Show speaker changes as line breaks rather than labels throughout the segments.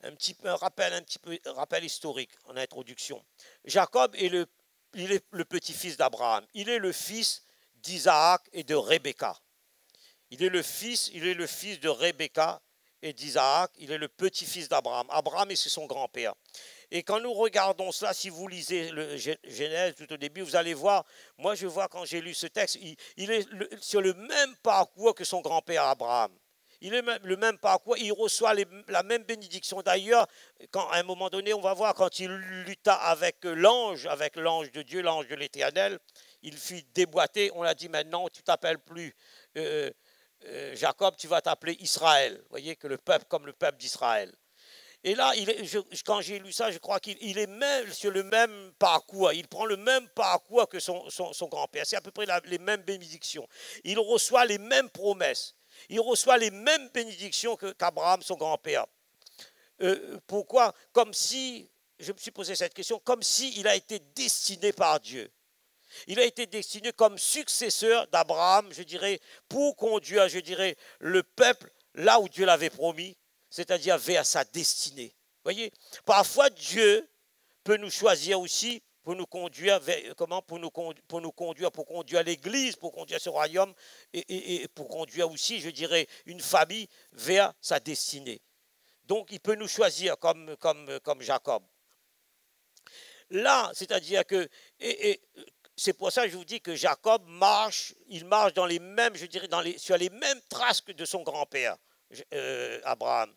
un rappel historique en introduction. Jacob il est le petit-fils d'Abraham. Il est le fils d'Isaac et de Rebecca. Il est le fils de Rebecca et d'Isaac. Il est le petit-fils d'Abraham. Abraham, c'est son grand-père. Et quand nous regardons cela, si vous lisez le Genèse tout au début, vous allez voir, moi je vois quand j'ai lu ce texte, il est sur le même parcours que son grand-père Abraham. Il est le même parcours, il reçoit la même bénédiction. D'ailleurs, à un moment donné, on va voir quand il lutta avec l'ange de Dieu, l'ange de l'Éternel, il fut déboîté. On a dit maintenant, tu t'appelles plus Jacob, tu vas t'appeler Israël. Vous voyez que le peuple comme le peuple d'Israël. Et là, quand j'ai lu ça, je crois qu'il est même sur le même parcours. Il prend le même parcours que son grand-père. C'est à peu près les mêmes bénédictions. Il reçoit les mêmes promesses. Il reçoit les mêmes bénédictions qu'Abraham, son grand-père. Pourquoi? Comme si, je me suis posé cette question, comme s'il a été destiné par Dieu. Il a été destiné comme successeur d'Abraham, je dirais, pour conduire, je dirais, le peuple là où Dieu l'avait promis, c'est-à-dire vers sa destinée. Vous voyez, parfois Dieu peut nous choisir aussi pour nous conduire vers, pour conduire l'Église, pour conduire ce royaume et pour conduire aussi, je dirais, une famille vers sa destinée. Donc, il peut nous choisir comme Jacob. Là, c'est-à-dire que c'est pour ça que je vous dis que Jacob marche dans les mêmes, je dirais, sur les mêmes traces que de son grand-père Abraham,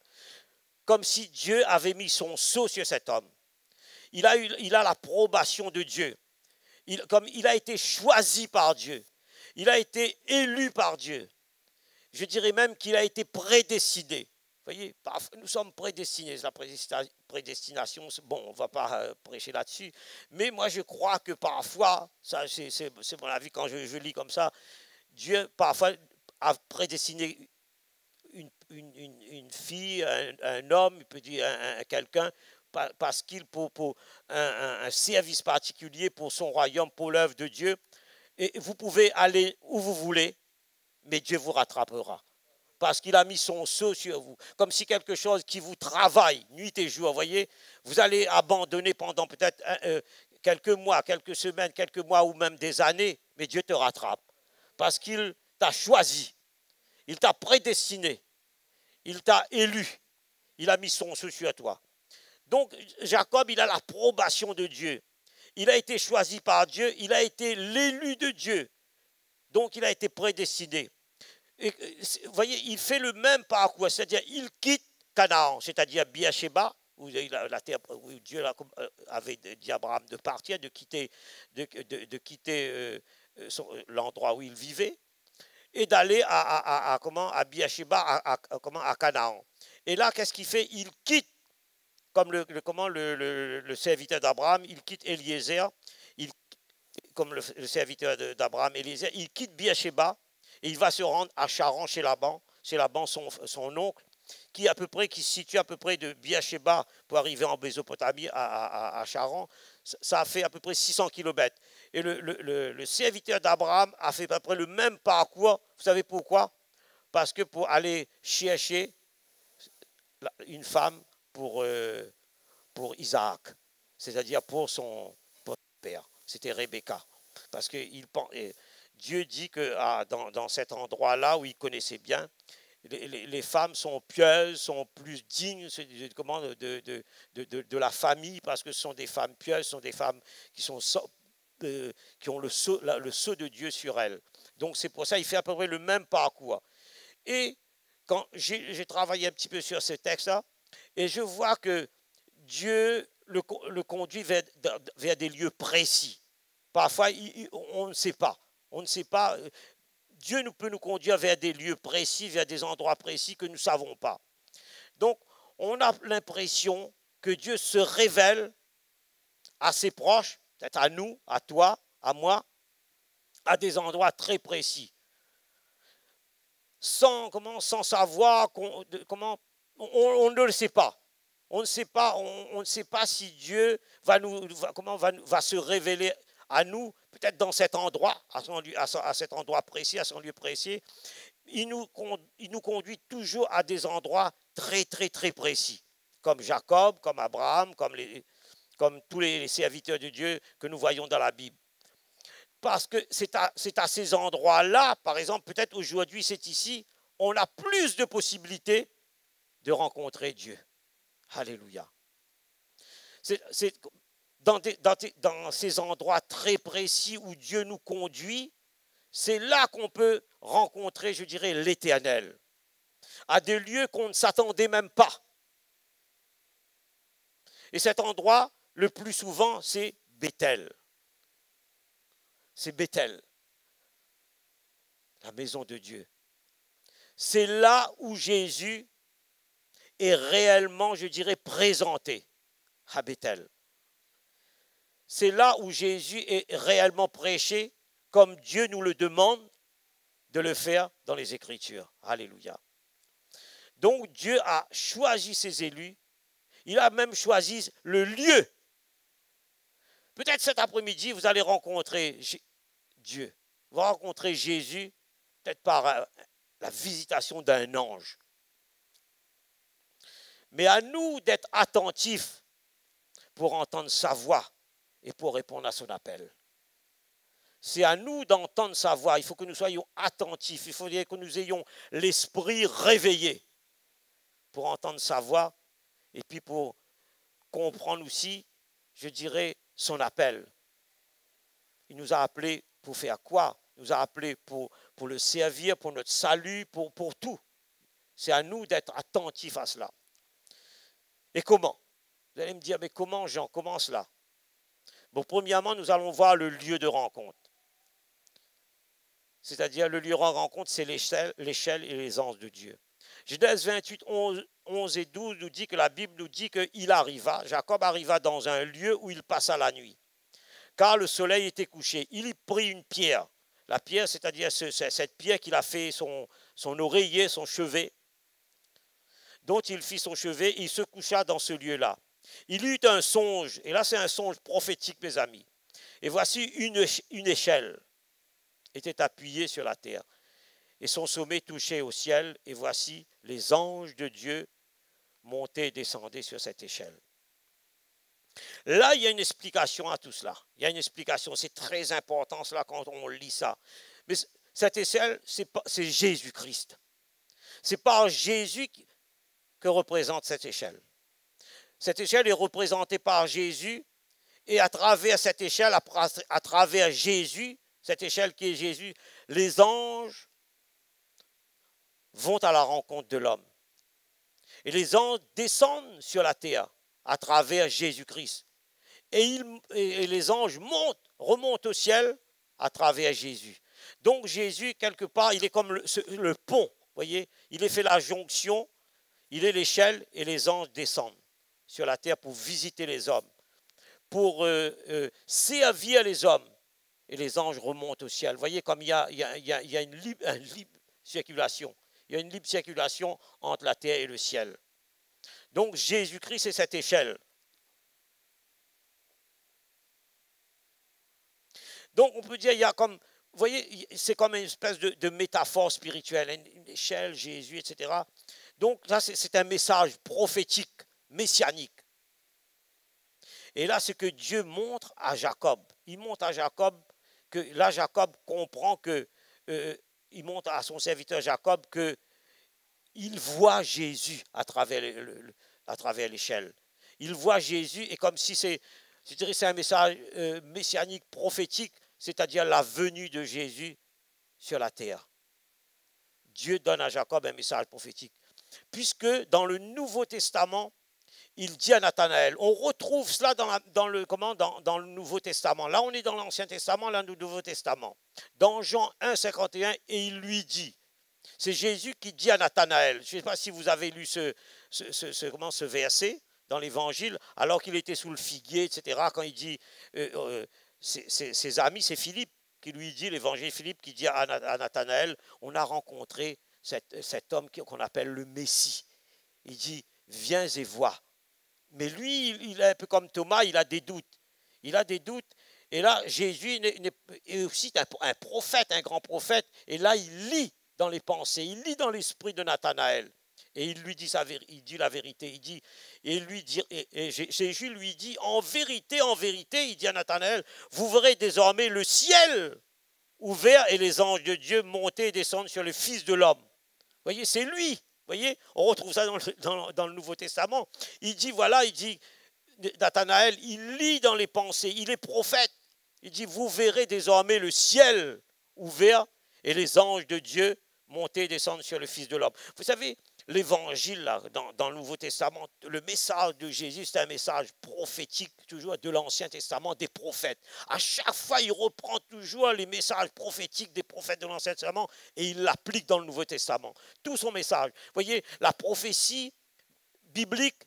comme si Dieu avait mis son sceau sur cet homme. Il a l'approbation de Dieu. Comme il a été choisi par Dieu. Il a été élu par Dieu. Je dirais même qu'il a été prédestiné. Vous voyez, nous sommes prédestinés. La prédestination, bon, on ne va pas prêcher là-dessus. Mais moi, je crois que parfois, ça, c'est mon avis quand je lis comme ça, Dieu, parfois, a prédestiné une fille, un homme, il peut dire quelqu'un, parce qu'il pour un service particulier pour son royaume, pour l'œuvre de Dieu. Et vous pouvez aller où vous voulez, mais Dieu vous rattrapera. Parce qu'il a mis son sceau sur vous, comme si quelque chose qui vous travaille nuit et jour, vous voyez, vous allez abandonner pendant peut-être quelques mois, quelques semaines, quelques mois ou même des années, mais Dieu te rattrape. Parce qu'il t'a choisi, il t'a prédestiné, il t'a élu, il a mis son sceau sur toi. Donc, Jacob, il a l'approbation de Dieu. Il a été choisi par Dieu, il a été l'élu de Dieu. Donc, il a été prédestiné. Et, vous voyez, il fait le même parcours, c'est-à-dire il quitte Canaan, c'est-à-dire Beersheba, où la terre où Dieu avait dit à Abraham de partir, de quitter l'endroit où il vivait, et d'aller à Beersheba, à Canaan. Et là, qu'est-ce qu'il fait? Il quitte, comme le serviteur d'Abraham, il quitte Eliezer, comme le serviteur d'Abraham, Eliezer, il quitte Beersheba, et il va se rendre à Charan chez Laban, son oncle, qui se situe à peu près de Beersheba pour arriver en Mésopotamie à Charan. Ça a fait à peu près 600 km. Et le serviteur d'Abraham a fait à peu près le même parcours. Vous savez pourquoi? Parce que pour aller chercher une femme pour Isaac, c'est-à-dire pour son père. C'était Rebecca. Parce que Dieu dit que dans cet endroit-là où il connaissait bien, les femmes sont pieuses, sont plus dignes de la famille, parce que ce sont des femmes pieuses, ce sont des femmes qui ont le sceau de Dieu sur elles. Donc c'est pour ça qu'il fait à peu près le même parcours. Et quand j'ai travaillé un petit peu sur ce texte-là, et je vois que Dieu le conduit vers des lieux précis. Parfois, on ne sait pas. On ne sait pas. Dieu peut nous conduire vers des lieux précis, vers des endroits précis que nous ne savons pas. Donc, on a l'impression que Dieu se révèle à ses proches, peut-être à nous, à toi, à moi, à des endroits très précis. Sans savoir comment, on ne le sait pas. On ne sait pas si Dieu va se révéler à nous, peut-être dans cet endroit, à cet endroit précis, à son lieu précis. Il nous conduit toujours à des endroits très, très, très précis. comme Jacob, comme Abraham, comme tous les serviteurs de Dieu que nous voyons dans la Bible. Parce que c'est à ces endroits-là, par exemple, peut-être aujourd'hui c'est ici, on a plus de possibilités de rencontrer Dieu. Alléluia. C'est dans ces endroits très précis où Dieu nous conduit, c'est là qu'on peut rencontrer, je dirais, l'Éternel. À des lieux qu'on ne s'attendait même pas. Et cet endroit, le plus souvent, c'est Bethel. C'est Bethel, la maison de Dieu. C'est là où Jésus est réellement, je dirais, présenté, à Bethel. C'est là où Jésus est réellement prêché, comme Dieu nous le demande de le faire dans les Écritures. Alléluia. Donc Dieu a choisi ses élus, il a même choisi le lieu. Peut-être cet après-midi, vous allez rencontrer Dieu, vous rencontrez Jésus, peut-être par la visitation d'un ange. Mais à nous d'être attentifs pour entendre sa voix et pour répondre à son appel. C'est à nous d'entendre sa voix. Il faut que nous soyons attentifs. Il faut que nous ayons l'esprit réveillé pour entendre sa voix et puis pour comprendre aussi, je dirais, son appel. Il nous a appelés pour faire quoi? Il nous a appelés pour le servir, pour notre salut, pour tout. C'est à nous d'être attentifs à cela. Et comment? Vous allez me dire, mais comment, Jean? Comment cela? Bon, premièrement, nous allons voir le lieu de rencontre. C'est-à-dire, le lieu de rencontre, c'est l'échelle et les anges de Dieu. Genèse 28, 11 et 12 nous dit que la Bible nous dit qu'il arriva, Jacob arriva dans un lieu où il passa la nuit. Car le soleil était couché. Il y prit une pierre. La pierre, c'est-à-dire cette pierre qu'il a fait son oreiller, son chevet, dont il fit son chevet, il se coucha dans ce lieu-là. Il eut un songe, et là c'est un songe prophétique, mes amis. Et voici une échelle était appuyée sur la terre, et son sommet touchait au ciel, et voici les anges de Dieu montaient et descendaient sur cette échelle. Là, il y a une explication à tout cela. Il y a une explication, c'est très important cela quand on lit ça. Mais cette échelle, c'est Jésus-Christ. C'est par Jésus que représente cette échelle. Cette échelle est représentée par Jésus et à travers cette échelle, à travers Jésus, cette échelle qui est Jésus, les anges vont à la rencontre de l'homme. Et les anges descendent sur la terre à travers Jésus-Christ. Et les anges remontent au ciel à travers Jésus. Donc Jésus, quelque part, il est comme le pont, vous voyez, il est fait la jonction, il est l'échelle et les anges descendent sur la terre pour visiter les hommes, pour servir les hommes. Et les anges remontent au ciel. Vous voyez comme il y a une libre circulation. Il y a une libre circulation entre la terre et le ciel. Donc Jésus-Christ, c'est cette échelle. Donc on peut dire, il y a comme, vous voyez, c'est comme une espèce de métaphore spirituelle, une échelle, Jésus, etc. Donc là, c'est un message prophétique, messianique. Et là, ce que Dieu montre à Jacob, il montre à Jacob que là, Jacob comprend que, il montre à son serviteur Jacob qu'il voit Jésus à travers l'échelle. Il voit Jésus et comme si je dirais c'est un message messianique, prophétique, c'est-à-dire la venue de Jésus sur la terre. Dieu donne à Jacob un message prophétique. Puisque dans le Nouveau Testament, il dit à Nathanaël, on retrouve cela dans le Nouveau Testament. Là, on est dans l'Ancien Testament, là, dans le Nouveau Testament. Dans Jean 1, 51, et il lui dit, c'est Jésus qui dit à Nathanaël, je ne sais pas si vous avez lu ce verset dans l'Évangile, alors qu'il était sous le figuier, etc., quand il dit, ses amis, c'est Philippe qui lui dit, l'Évangile Philippe qui dit à Nathanaël, on a rencontré cet homme qu'on appelle le Messie. Il dit, viens et vois. Mais lui, il est un peu comme Thomas, il a des doutes. Il a des doutes. Et là, Jésus est aussi un prophète, un grand prophète. Et là, il lit dans les pensées, il lit dans l'esprit de Nathanaël. Et il lui dit il dit la vérité. Et Jésus lui dit, en vérité, il dit à Nathanaël, vous verrez désormais le ciel ouvert et les anges de Dieu monter et descendre sur le Fils de l'homme. Vous voyez, c'est lui. Vous voyez, on retrouve ça dans le Nouveau Testament. Il dit, voilà, il dit, Nathanaël, il lit dans les pensées, il est prophète. Il dit, vous verrez désormais le ciel ouvert et les anges de Dieu monter et descendre sur le Fils de l'homme. Vous savez, l'évangile, dans le Nouveau Testament, le message de Jésus, c'est un message prophétique, toujours de l'Ancien Testament, des prophètes. À chaque fois, il reprend toujours les messages prophétiques des prophètes de l'Ancien Testament et il l'applique dans le Nouveau Testament. Tout son message. Vous voyez, la prophétie biblique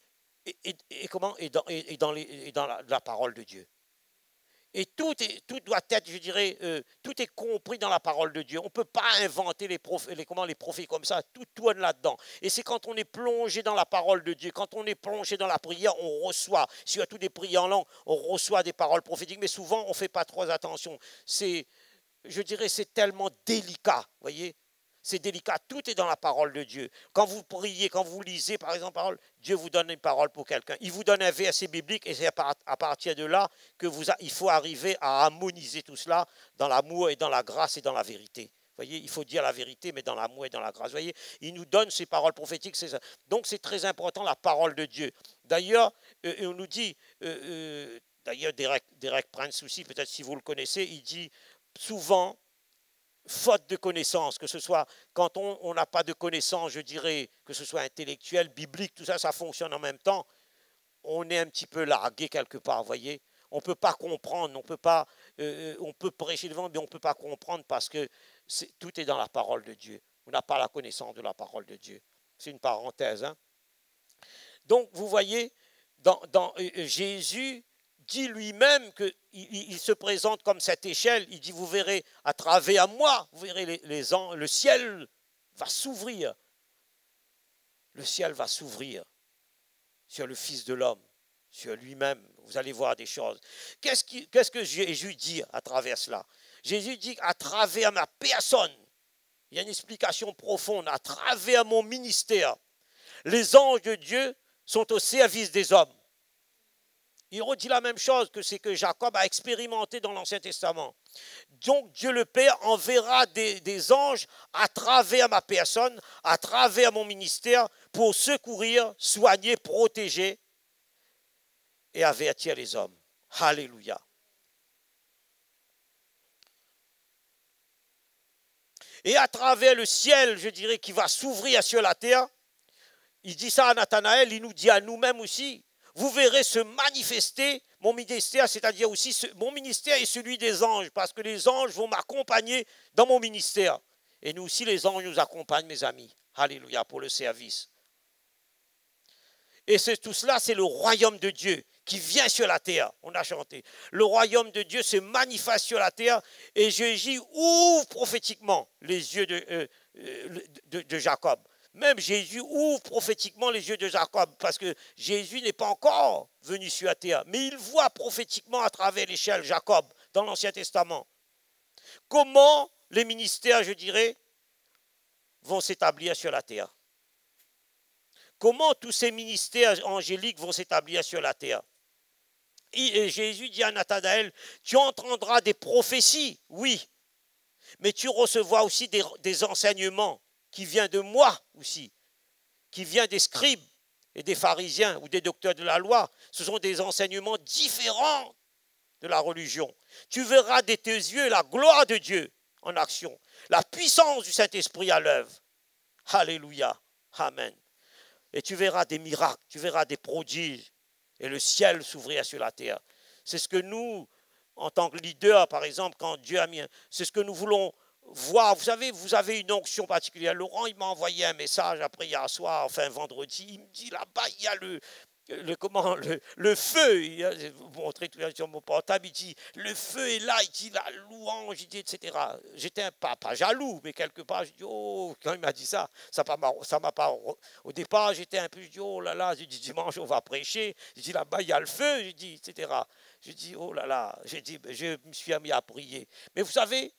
est dans la parole de Dieu. Et tout doit être, je dirais, tout est compris dans la parole de Dieu. On ne peut pas inventer les prophètes comme ça, tout tourne là-dedans. Et c'est quand on est plongé dans la parole de Dieu, quand on est plongé dans la prière, on reçoit, surtout des prières en langue, on reçoit des paroles prophétiques, mais souvent on ne fait pas trop attention. Je dirais, c'est tellement délicat, vous voyez. C'est délicat, tout est dans la parole de Dieu. Quand vous priez, quand vous lisez, par exemple, parole, Dieu vous donne une parole pour quelqu'un. Il vous donne un verset biblique et c'est à partir de là il faut arriver à harmoniser tout cela dans l'amour et dans la grâce et dans la vérité. Vous voyez, il faut dire la vérité, mais dans l'amour et dans la grâce. Vous voyez, il nous donne ces paroles prophétiques. C'est ça. Donc, c'est très important, la parole de Dieu. D'ailleurs, on nous dit, d'ailleurs, Derek Prince aussi, peut-être si vous le connaissez, il dit souvent, faute de connaissances, que ce soit quand on n'a pas de connaissances, je dirais, que ce soit intellectuel, biblique, tout ça, ça fonctionne en même temps, on est un petit peu largué quelque part, vous voyez. On ne peut pas comprendre, on peut prêcher devant, mais on ne peut pas comprendre parce que tout est dans la parole de Dieu. On n'a pas la connaissance de la parole de Dieu. C'est une parenthèse. Hein. Donc, vous voyez, Jésus dit lui-même qu'il se présente comme cette échelle. Il dit, vous verrez à travers moi, vous verrez le ciel va s'ouvrir. Le ciel va s'ouvrir sur le Fils de l'homme, sur lui-même. Vous allez voir des choses. Qu'est-ce que Jésus dit à travers cela? Jésus dit, à travers ma personne, il y a une explication profonde, à travers mon ministère, les anges de Dieu sont au service des hommes. Il redit la même chose que c'est que Jacob a expérimenté dans l'Ancien Testament. Donc Dieu le Père enverra des anges à travers ma personne, à travers mon ministère, pour secourir, soigner, protéger et avertir les hommes. Alléluia. Et à travers le ciel, je dirais, qui va s'ouvrir sur la terre, il dit ça à Nathanaël, il nous dit à nous-mêmes aussi, vous verrez se manifester mon ministère, c'est-à-dire aussi mon ministère et celui des anges, parce que les anges vont m'accompagner dans mon ministère. Et nous aussi, les anges nous accompagnent, mes amis. Alléluia, pour le service. Et tout cela, c'est le royaume de Dieu qui vient sur la terre. On a chanté. Le royaume de Dieu se manifeste sur la terre et Jésus ouvre prophétiquement les yeux de Jacob. Même Jésus ouvre prophétiquement les yeux de Jacob parce que Jésus n'est pas encore venu sur la terre, mais il voit prophétiquement à travers l'échelle Jacob dans l'Ancien Testament. Comment les ministères, je dirais, vont s'établir sur la terre? Comment tous ces ministères angéliques vont s'établir sur la terre? Et Jésus dit à Nathanaël, tu entendras des prophéties, oui, mais tu recevras aussi des enseignements qui vient de moi aussi, qui vient des scribes et des pharisiens ou des docteurs de la loi. Ce sont des enseignements différents de la religion. Tu verras de tes yeux la gloire de Dieu en action, la puissance du Saint-Esprit à l'œuvre. Alléluia, amen. Et tu verras des miracles, tu verras des prodiges, et le ciel s'ouvrira sur la terre. C'est ce que nous, en tant que leader, par exemple, quand Dieu a mis, c'est ce que nous voulons voir. Vous savez, vous avez une onction particulière. Laurent, il m'a envoyé un message après hier soir, enfin vendredi. Il me dit là-bas, il y a le feu. Il a montré tout sur mon portable. Il dit le feu est là. Il dit la louange, il dit, etc. J'étais pas jaloux, mais quelque part, je dis oh, quand il m'a dit ça m'a pas. Au départ, j'étais un peu, je dis oh là là. Je dis dimanche, on va prêcher. Je dis là-bas, il y a le feu. Je dis, etc. Je dis oh là là. Je me suis mis à prier. Mais vous savez,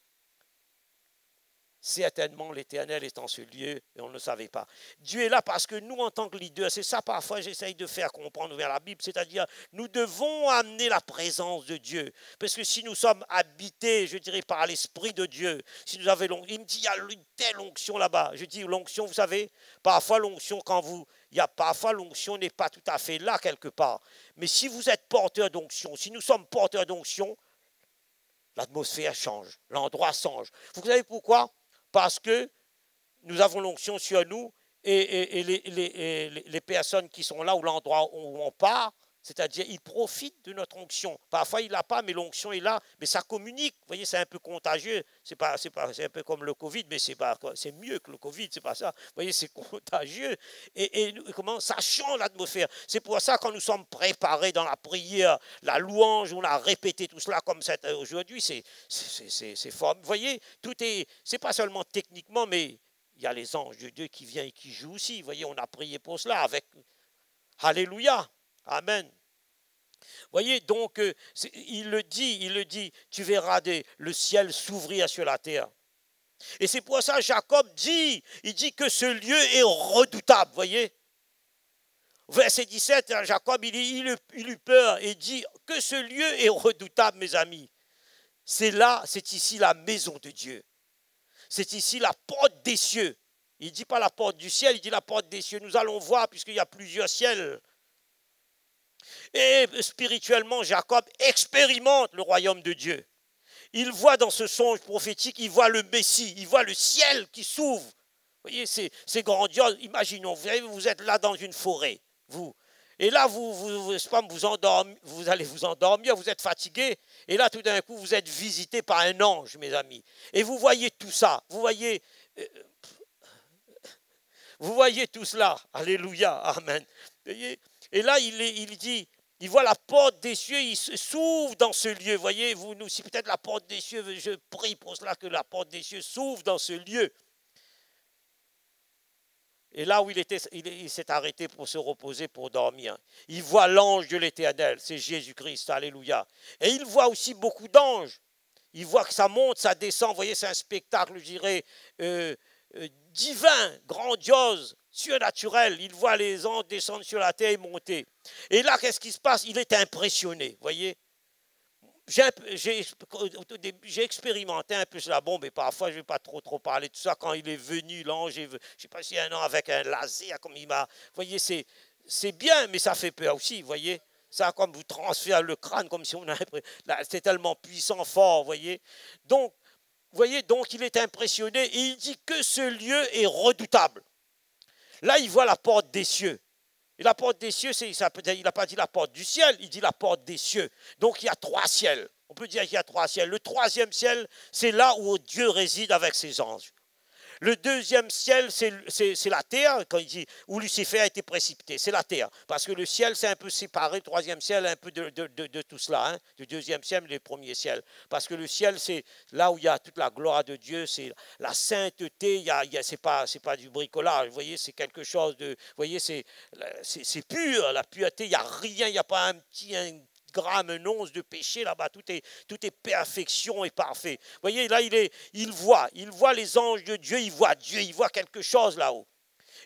Certainement, l'Éternel est en ce lieu et on ne le savait pas. Dieu est là parce que nous, en tant que leaders, c'est ça parfois j'essaye de faire comprendre vers la Bible, c'est-à-dire nous devons amener la présence de Dieu. Parce que si nous sommes habités, je dirais, par l'Esprit de Dieu, si nous avons, il me dit, il y a une telle onction là-bas. Je dis, l'onction, vous savez, parfois l'onction, parfois l'onction n'est pas tout à fait là quelque part. Mais si vous êtes porteur d'onction, si nous sommes porteurs d'onction, l'atmosphère change, l'endroit change. Vous savez pourquoi? Parce que nous avons l'onction sur nous et les personnes qui sont là ou l'endroit où on part, c'est-à-dire ils profitent de notre onction. Parfois il n'a pas, mais l'onction est là, mais ça communique. Vous voyez, c'est un peu contagieux. C'est un peu comme le Covid, mais c'est mieux que le Covid, c'est pas ça. Vous voyez, c'est contagieux. Et comment ça change l'atmosphère. C'est pour ça quand nous sommes préparés dans la prière, la louange, on a répété tout cela comme ça aujourd'hui, c'est fort. Vous voyez, c'est pas seulement techniquement, mais il y a les anges de Dieu qui viennent et qui jouent aussi. Vous voyez, on a prié pour cela avec Alléluia. Amen. Vous voyez, donc, il le dit, tu verras le ciel s'ouvrir sur la terre. Et c'est pour ça Jacob dit, il dit que ce lieu est redoutable, vous voyez. Verset 17, Jacob, il eut peur et dit que ce lieu est redoutable, mes amis. C'est ici la maison de Dieu. C'est ici la porte des cieux. Il ne dit pas la porte du ciel, il dit la porte des cieux. Nous allons voir, puisqu'il y a plusieurs ciels. Et spirituellement, Jacob expérimente le royaume de Dieu. Il voit dans ce songe prophétique, il voit le Messie, il voit le ciel qui s'ouvre. Vous voyez, c'est grandiose. Imaginons, vous êtes là dans une forêt, vous. Et là, vous allez vous endormir, vous êtes fatigué. Et là, tout d'un coup, vous êtes visité par un ange, mes amis. Et vous voyez tout ça. Vous voyez tout cela. Alléluia, amen. Et là, il dit, il voit la porte des cieux, il s'ouvre dans ce lieu. Voyez, vous nous, si peut-être la porte des cieux, je prie pour cela que la porte des cieux s'ouvre dans ce lieu. Et là où il s'est arrêté pour se reposer, pour dormir. Il voit l'ange de l'Éternel, c'est Jésus-Christ, alléluia. Et il voit aussi beaucoup d'anges. Il voit que ça monte, ça descend. Vous voyez, c'est un spectacle, je dirais, divin, grandiose, surnaturel. Il voit les anges descendre sur la terre et monter. Et là, qu'est-ce qui se passe? Il est impressionné, vous voyez. J'ai expérimenté un peu cela, bon, mais parfois je ne vais pas trop parler de tout ça. Quand il est venu, l'ange, je ne sais pas s'il y a un an avec un laser, comme il m'a. Vous voyez, c'est bien, mais ça fait peur aussi, vous voyez. Ça comme vous transfère le crâne, comme si on a. C'est tellement puissant, fort, vous voyez. Donc, vous voyez, donc il est impressionné et il dit que ce lieu est redoutable. Là, il voit la porte des cieux. Et la porte des cieux, il n'a pas dit la porte du ciel, il dit la porte des cieux. Donc il y a 3 ciels. On peut dire qu'il y a 3 ciels. Le 3e ciel, c'est là où Dieu réside avec ses anges. Le 2e ciel, c'est la terre, quand il dit où Lucifer a été précipité, c'est la terre. Parce que le ciel, c'est un peu séparé, le 3e ciel, un peu de tout cela. Hein, le 2e ciel, le 1er ciel. Parce que le ciel, c'est là où il y a toute la gloire de Dieu, c'est la sainteté, c'est pas du bricolage, vous voyez, c'est quelque chose de. Vous voyez, c'est pur, la pureté, il n'y a rien, il n'y a pas un gramme, un once de péché là-bas, tout est perfection et parfait. Vous voyez, là, il voit les anges de Dieu, il voit quelque chose là-haut.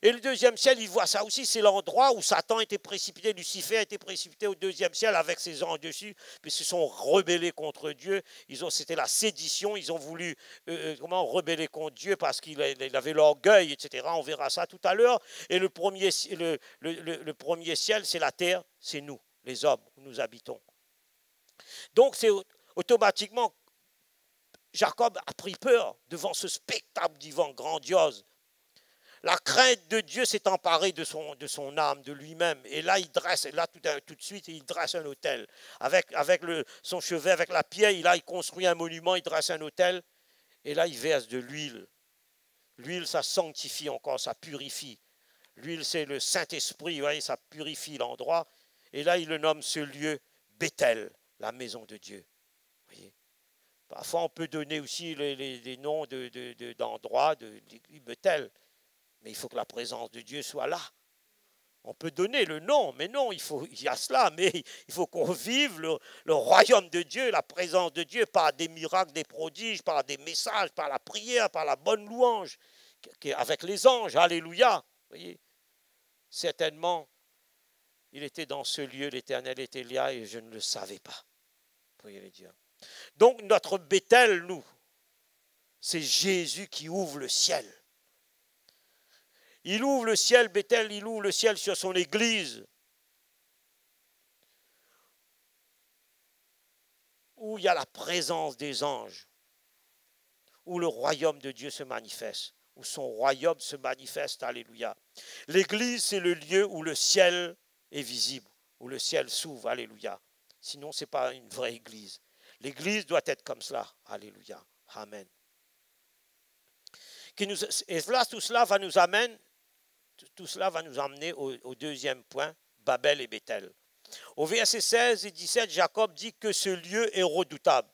Et le 2e ciel, il voit ça aussi, c'est l'endroit où Satan était précipité, Lucifer a été précipité au 2e ciel avec ses anges dessus, puis ils se sont rebellés contre Dieu. C'était la sédition, ils ont voulu rebeller contre Dieu parce qu'il avait l'orgueil, etc. On verra ça tout à l'heure. Et le premier ciel, c'est la terre, c'est nous, les hommes, où nous habitons. Donc c'est automatiquement, Jacob a pris peur devant ce spectacle divin grandiose. La crainte de Dieu s'est emparée de son âme, de lui-même. Et là, tout de suite, il dresse un autel. Avec son chevet, avec la pierre, il construit un monument, il dresse un autel. Et là, il verse de l'huile. L'huile, ça sanctifie encore, ça purifie. L'huile, c'est le Saint-Esprit, vous voyez, ça purifie l'endroit. Et là, il le nomme ce lieu Bethel, la maison de Dieu. Vous voyez. Parfois, on peut donner aussi les noms d'endroits, de Bethel. Mais il faut que la présence de Dieu soit là. On peut donner le nom, mais non, il y a cela, mais il faut qu'on vive le royaume de Dieu, la présence de Dieu par des miracles, des prodiges, par des messages, par la prière, par la bonne louange, avec les anges. Alléluia. Vous voyez, certainement, il était dans ce lieu, l'Éternel était là et je ne le savais pas. Vous voyez les dieux. Donc notre Béthel, nous, c'est Jésus qui ouvre le ciel. Il ouvre le ciel, Béthel, il ouvre le ciel sur son église, où il y a la présence des anges, où le royaume de Dieu se manifeste, où son royaume se manifeste, alléluia. L'église, c'est le lieu où le ciel est visible, où le ciel s'ouvre, alléluia. Sinon, ce n'est pas une vraie église. L'église doit être comme cela, alléluia, amen. Et là, tout cela va nous amener au deuxième point, Babel et Béthel. Au verset 16 et 17, Jacob dit que ce lieu est redoutable.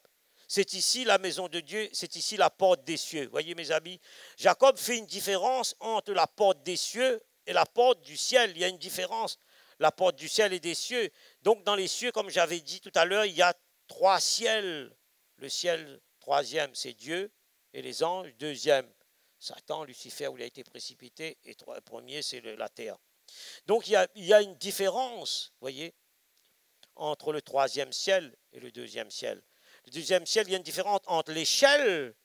C'est ici la maison de Dieu, c'est ici la porte des cieux. Voyez mes amis, Jacob fait une différence entre la porte des cieux et la porte du ciel. Il y a une différence, la porte du ciel et des cieux. Donc dans les cieux, comme j'avais dit tout à l'heure, il y a 3 ciels. Le ciel, 3e, c'est Dieu, et les anges, 2e. Satan, Lucifer, où il a été précipité, et le premier, c'est la terre. Donc il y a une différence, voyez, entre le 3e ciel et le 2e ciel. Le 2e ciel, il y a une différence entre l'échelle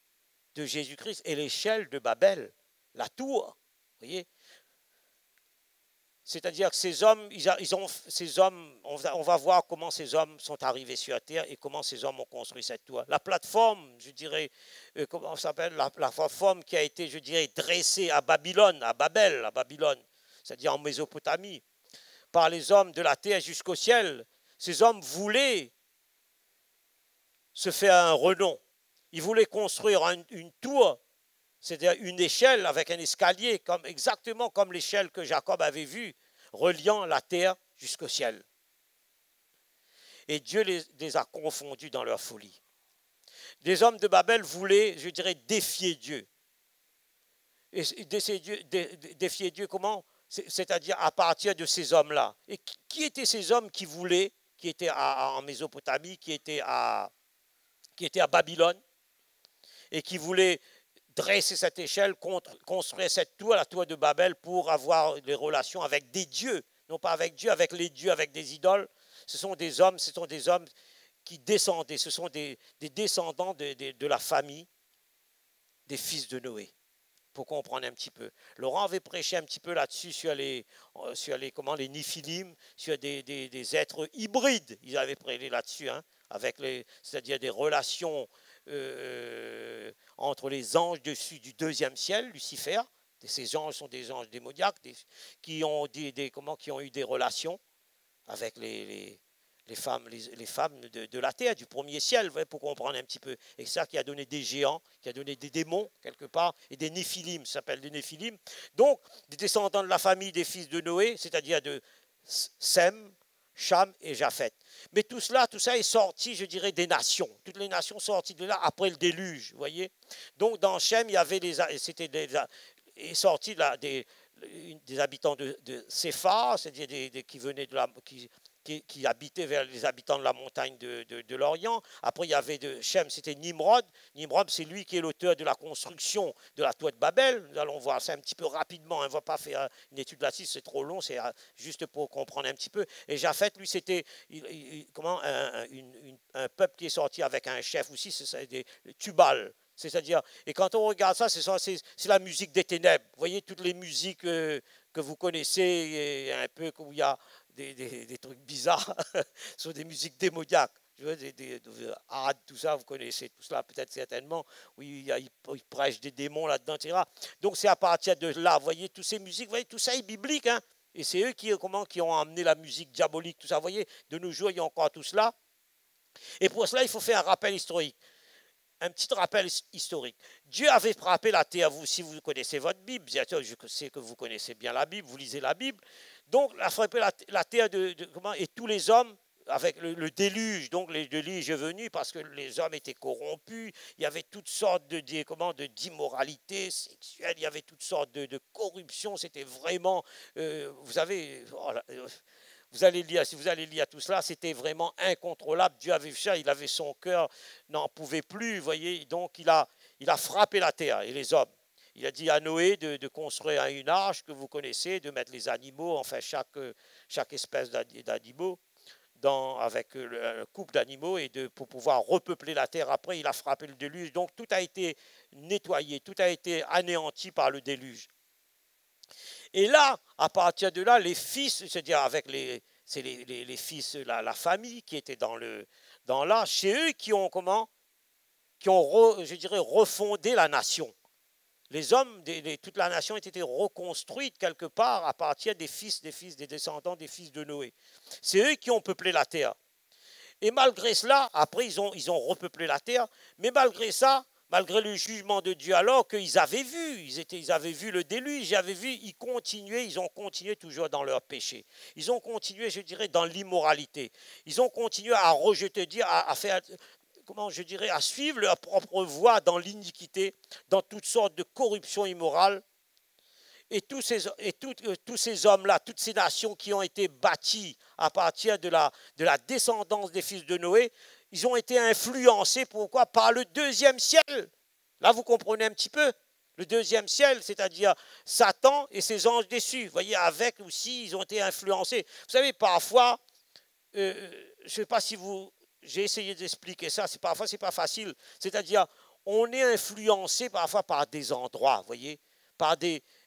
de Jésus-Christ et l'échelle de Babel, la tour, voyez. C'est-à-dire que ces hommes, on va voir comment ces hommes sont arrivés sur la terre et comment ces hommes ont construit cette tour. La plateforme, je dirais, comment ça s'appelle, la plateforme qui a été, je dirais, dressée à Babylone, à Babylone, c'est-à-dire en Mésopotamie, par les hommes de la terre jusqu'au ciel. Ces hommes voulaient se faire un renom. Ils voulaient construire une tour, c'est-à-dire une échelle avec un escalier, exactement comme l'échelle que Jacob avait vue, reliant la terre jusqu'au ciel. Et Dieu les a confondus dans leur folie. Les hommes de Babel voulaient, je dirais, défier Dieu. Et défier Dieu comment? C'est-à-dire à partir de ces hommes-là. Et qui étaient ces hommes qui voulaient, qui étaient en Mésopotamie, qui étaient à Babylone, et qui voulaient dresser cette échelle, construire cette tour, la tour de Babel, pour avoir des relations avec des dieux, non pas avec Dieu, avec les dieux, avec des idoles. Ce sont des hommes qui descendaient, ce sont des descendants de la famille des fils de Noé, pour comprendre un petit peu. Laurent avait prêché un petit peu là-dessus sur les Néphilim, sur des êtres hybrides. Ils avaient prêché là-dessus, hein, c'est-à-dire des relations entre les anges dessus du 2e ciel, Lucifer. Ces anges sont des anges démoniaques qui ont eu des relations avec les femmes de la terre, du 1er ciel, pour comprendre un petit peu. Et ça qui a donné des géants, qui a donné des démons, quelque part, et des Néphilim, ça s'appelle des Néphilim. Donc, des descendants de la famille des fils de Noé, c'est-à-dire de Sem, Cham et Japheth. Mais tout ça est sorti, je dirais, des nations. Toutes les nations sont sorties de là après le déluge, vous voyez. Donc, dans Chem, il y avait des habitants de Séphar, c'est-à-dire qui venaient qui habitaient vers les habitants de la montagne de l'Orient. Après, il y avait de Shem, c'était Nimrod. Nimrod, c'est lui qui est l'auteur de la construction de la tour de Babel. Nous allons voir ça un petit peu rapidement. On ne va pas faire une étude là-dessus, c'est trop long, c'est juste pour comprendre un petit peu. Et Japheth, lui, c'était un peuple qui est sorti avec un chef aussi, c'est des Tubal. C'est-à-dire, et quand on regarde ça, c'est la musique des ténèbres. Vous voyez, toutes les musiques que vous connaissez, un peu où il y a des trucs bizarres, ce sont des musiques démoniaques. Tout ça, vous connaissez tout cela peut-être certainement. Oui, ils prêchent des démons là-dedans, etc. Donc c'est à partir de là, vous voyez, toutes ces musiques, vous voyez, tout ça est biblique, hein. Et c'est eux qui ont amené la musique diabolique, tout ça. Vous voyez, de nos jours, il y a encore tout cela. Et pour cela, il faut faire un rappel historique. Un petit rappel historique. Dieu avait frappé la terre, si vous connaissez votre Bible, bien sûr, je sais que vous connaissez bien la Bible, vous lisez la Bible. Donc, il a frappé la terre et tous les hommes avec le déluge, donc le déluge est venu parce que les hommes étaient corrompus, il y avait toutes sortes d'immoralité sexuelle, il y avait toutes sortes de corruption, c'était vraiment, vous savez, voilà, vous allez lire, si vous allez lire tout cela, c'était vraiment incontrôlable. Dieu avait vu ça, il avait son cœur, n'en pouvait plus, vous voyez, donc il a frappé la terre et les hommes. Il a dit à Noé de construire une arche que vous connaissez, de mettre les animaux, enfin chaque espèce d'animaux, avec un couple d'animaux et pour pouvoir repeupler la terre. Après, il a frappé le déluge. Donc tout a été nettoyé, tout a été anéanti par le déluge. Et là, à partir de là, les fils, c'est-à-dire avec les fils, la famille qui était dans l'arche, c'est eux qui ont je dirais, refondé la nation. Les hommes, toute la nation a été reconstruite quelque part à partir des descendants des fils de Noé. C'est eux qui ont peuplé la terre. Et malgré cela, après ils ont repeuplé la terre, mais malgré ça, malgré le jugement de Dieu, alors qu'ils avaient vu, ils avaient vu le déluge, ils ont continué toujours dans leur péché. Ils ont continué, je dirais, dans l'immoralité. Ils ont continué à rejeter Dieu, à faire, à suivre leur propre voie dans l'iniquité, dans toutes sortes de corruption immorale. Et tous ces hommes-là, toutes ces nations qui ont été bâties à partir de la descendance des fils de Noé, ils ont été influencés, pourquoi? Par le deuxième ciel. Là, vous comprenez un petit peu? Le deuxième ciel, c'est-à-dire Satan et ses anges déçus. Vous voyez, avec aussi, ils ont été influencés. Vous savez, parfois, je ne sais pas si j'ai essayé d'expliquer ça, parfois, ce n'est pas facile. C'est-à-dire, on est influencé parfois par des endroits, vous voyez,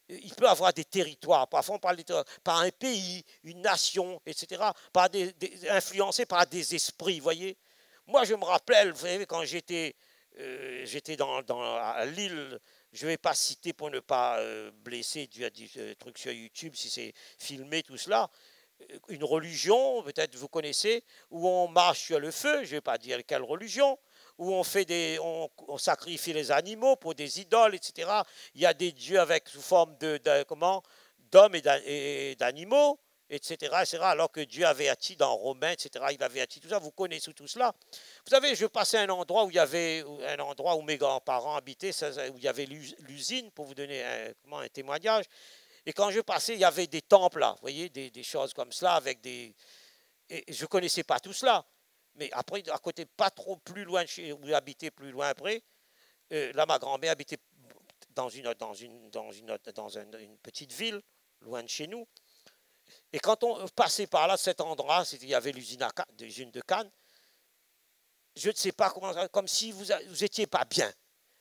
il peut y avoir des territoires, parfois on parle par un pays, une nation, etc., influencé par des esprits, vous voyez. Moi, je me rappelle, vous savez, quand j'étais à Lille, je ne vais pas citer pour ne pas blesser du truc sur YouTube, si c'est filmé, tout cela, une religion, peut-être vous connaissez, où on marche sur le feu, je ne vais pas dire quelle religion, où on sacrifie les animaux pour des idoles, etc. Il y a des dieux sous forme d'hommes et d'animaux, etc., alors que Dieu avait averti dans Romains, etc., il avait averti tout ça, vous connaissez tout cela. Vous savez, je passais à un endroit où mes grands-parents habitaient, où il y avait l'usine, pour vous donner un témoignage, et quand je passais, il y avait des temples là, vous voyez, des choses comme cela, et je ne connaissais pas tout cela. Mais après, à côté, pas trop plus loin, où j'habitais plus loin après, là, ma grand-mère habitait dans une petite ville, loin de chez nous. Et quand on passait par là, cet endroit, il y avait l'usine de Cannes, je ne sais pas comment, comme si vous n'étiez pas bien.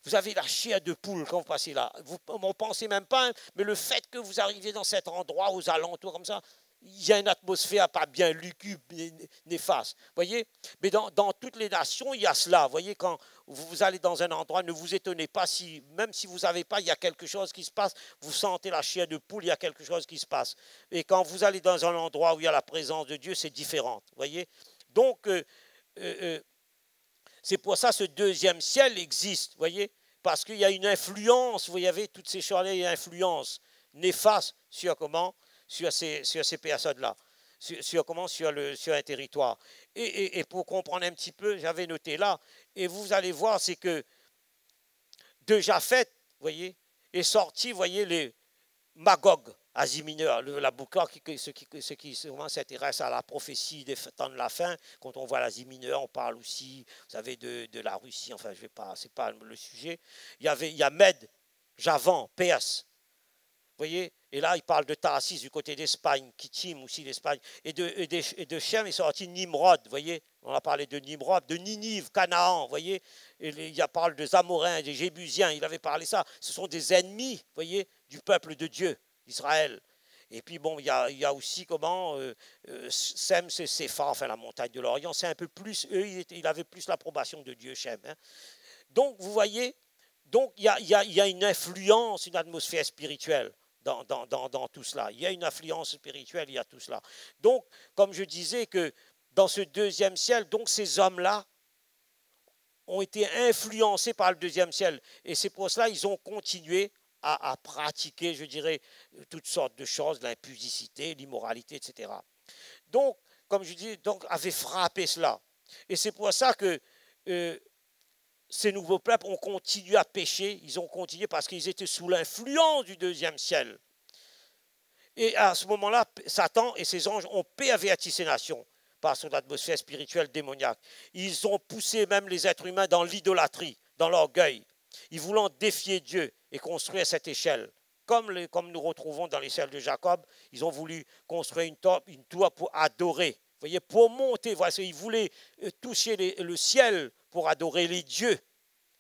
Vous avez la chair de poule quand vous passez là. Vous ne pensez même pas, hein, mais le fait que vous arriviez dans cet endroit, aux alentours comme ça, il y a une atmosphère pas bien lugubre, néfaste. Voyez. Mais dans toutes les nations, il y a cela. Voyez, quand vous allez dans un endroit, ne vous étonnez pas même si vous n'avez pas, il y a quelque chose qui se passe. Vous sentez la chair de poule, il y a quelque chose qui se passe. Et quand vous allez dans un endroit où il y a la présence de Dieu, c'est différent. Voyez. Donc, c'est pour ça que ce deuxième ciel existe. Voyez, parce qu'il y a une influence. Vous voyez, toutes ces choses-là, il y a une influence néfaste sur ces personnes-là, sur un territoire. Et pour comprendre un petit peu, j'avais noté là, et vous allez voir, c'est que de Japhet, vous voyez, est sorti, vous voyez, les Magog, Asie mineure, la Boukhar, ceux qui s'intéressent à la prophétie des temps de la fin, quand on voit l'Asie mineure, on parle aussi, vous savez, de la Russie, enfin, c'est pas le sujet. Il y a Med, Javan, Perse, vous voyez, et là, il parle de Tarsis du côté d'Espagne, Kittim aussi d'Espagne, et de Shem est sorti Nimrod, vous voyez, on a parlé de Nimrod, de Ninive, Canaan, vous voyez, et il parle de Amoréens, des Jébusiens, il avait parlé ça, ce sont des ennemis, vous voyez, du peuple de Dieu, d'Israël. Et puis bon, il y a aussi Sem, c'est Sépha, enfin la montagne de l'Orient, c'est un peu plus, eux, il avait plus l'approbation de Dieu, Shem. Hein. Donc, vous voyez, donc il y a une influence, une atmosphère spirituelle. Dans tout cela. Il y a une influence spirituelle, il y a tout cela. Donc, comme je disais que dans ce deuxième ciel, donc ces hommes-là ont été influencés par le deuxième ciel. Et c'est pour cela qu'ils ont continué à pratiquer, je dirais, toutes sortes de choses, l'impudicité, l'immoralité, etc. Donc, comme je dis, donc avait frappé cela. Et c'est pour ça que ces nouveaux peuples ont continué à pécher, ils ont continué parce qu'ils étaient sous l'influence du deuxième ciel. Et à ce moment-là, Satan et ses anges ont perverti ces nations par son atmosphère spirituelle démoniaque. Ils ont poussé même les êtres humains dans l'idolâtrie, dans l'orgueil. Ils voulant défier Dieu et construire cette échelle. Comme nous retrouvons dans l'échelle de Jacob, ils ont voulu construire une tour pour adorer. Vous voyez, pour monter, voici, ils voulaient toucher le ciel pour adorer les dieux.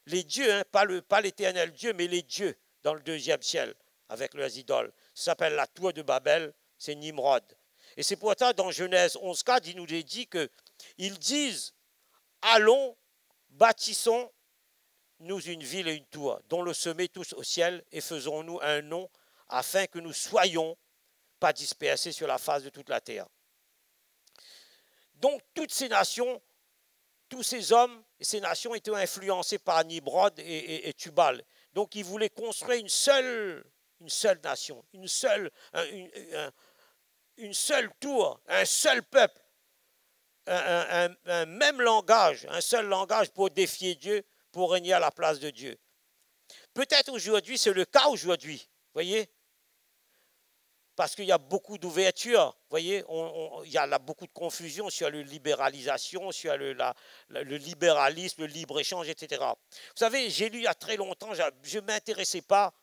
Les dieux, hein, pas l'éternel Dieu, mais les dieux dans le deuxième ciel, avec leurs idoles. Ça s'appelle la tour de Babel, c'est Nimrod. Et c'est pour ça, dans Genèse 11.4, il nous est dit qu'ils disent, allons, bâtissons nous une ville et une tour, dont le sommet tous au ciel, et faisons-nous un nom, afin que nous soyons pas dispersés sur la face de toute la terre. Donc, toutes ces nations, tous ces hommes et ces nations étaient influencés par Nimrod et Tubal. Donc, ils voulaient construire une seule nation, une seule tour, un seul peuple, un même langage, un seul langage pour défier Dieu, pour régner à la place de Dieu. Peut-être aujourd'hui, c'est le cas aujourd'hui, voyez, parce qu'il y a beaucoup d'ouverture, voyez, il y a là beaucoup de confusion sur la libéralisation, sur le libéralisme, le libre-échange, etc. Vous savez, j'ai lu il y a très longtemps, je ne m'intéressais pas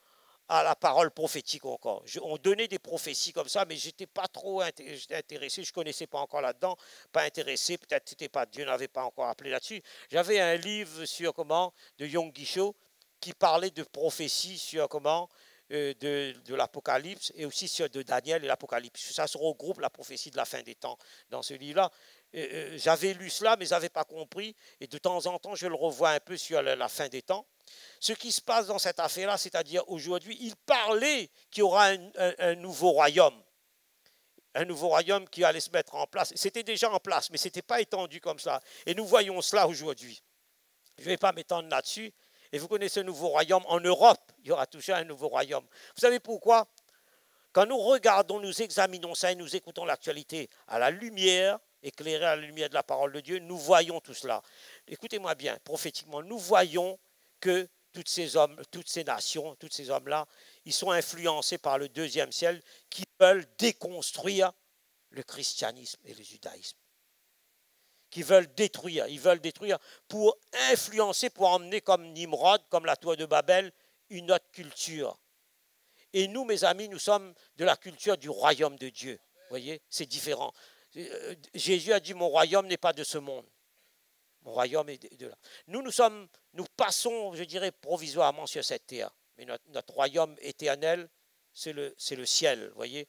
à la parole prophétique encore. On donnait des prophéties comme ça, mais je n'étais pas trop intéressé, je ne connaissais pas encore là-dedans, pas intéressé, peut-être Dieu n'avait pas encore appelé là-dessus. J'avais un livre sur de Yonggi Cho qui parlait de prophéties sur de l'Apocalypse et aussi sur de Daniel et l'Apocalypse. Ça se regroupe la prophétie de la fin des temps dans ce livre-là. J'avais lu cela, mais je n'avais pas compris, et de temps en temps, je le revois un peu sur la fin des temps. Ce qui se passe dans cette affaire-là, c'est-à-dire aujourd'hui, il parlait qu'il y aura un nouveau royaume qui allait se mettre en place. C'était déjà en place, mais ce n'était pas étendu comme ça. Et nous voyons cela aujourd'hui. Je ne vais pas m'étendre là-dessus. Et vous connaissez ce nouveau royaume en Europe. Il y aura toujours un nouveau royaume. Vous savez pourquoi? Quand nous regardons, nous examinons ça et nous écoutons l'actualité à la lumière, éclairée à la lumière de la parole de Dieu, nous voyons tout cela. Écoutez-moi bien, prophétiquement, nous voyons que tous ces hommes, toutes ces nations, tous ces hommes-là, ils sont influencés par le deuxième ciel qui veulent déconstruire le christianisme et le judaïsme. Ils veulent détruire pour influencer, pour emmener comme Nimrod, comme la tour de Babel, une autre culture. Et nous, mes amis, nous sommes de la culture du royaume de Dieu. Vous voyez, c'est différent. Jésus a dit, mon royaume n'est pas de ce monde. Mon royaume est de là. Nous passons, je dirais, provisoirement sur cette terre. Mais notre royaume éternel, c'est le ciel, vous voyez.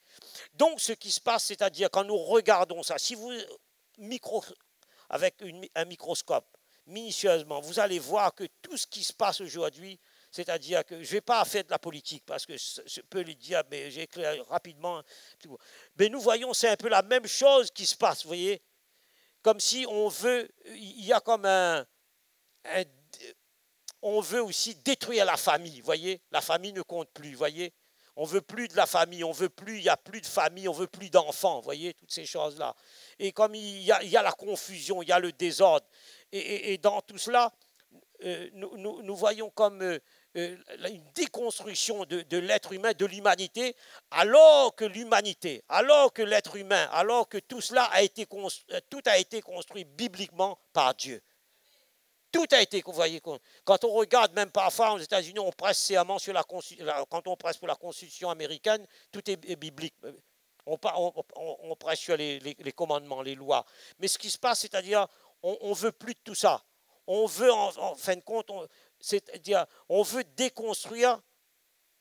Donc, ce qui se passe, c'est-à-dire, quand nous regardons ça, si vous, avec un microscope, minutieusement, vous allez voir que tout ce qui se passe aujourd'hui, c'est-à-dire que je ne vais pas faire de la politique, parce que je peux le dire, mais j'éclaire rapidement. Mais nous voyons, c'est un peu la même chose qui se passe, vous voyez. Comme si on veut, il y a comme on veut aussi détruire la famille, vous voyez. La famille ne compte plus, vous voyez. On veut plus de la famille, il n'y a plus de famille, on veut plus d'enfants, vous voyez, toutes ces choses-là. Et comme il y a la confusion, il y a le désordre, et dans tout cela, nous voyons comme une déconstruction de l'être humain, de l'humanité, alors que l'être humain, alors que tout cela tout a été construit bibliquement par Dieu. Tout a été, vous voyez, quand on regarde, même parfois aux États-Unis, on presse serment sur quand on presse pour la Constitution américaine, tout est biblique. On presse sur les commandements, les lois. Mais ce qui se passe, c'est-à-dire, on ne veut plus de tout ça. On veut, en fin de compte, c'est-à-dire, on veut déconstruire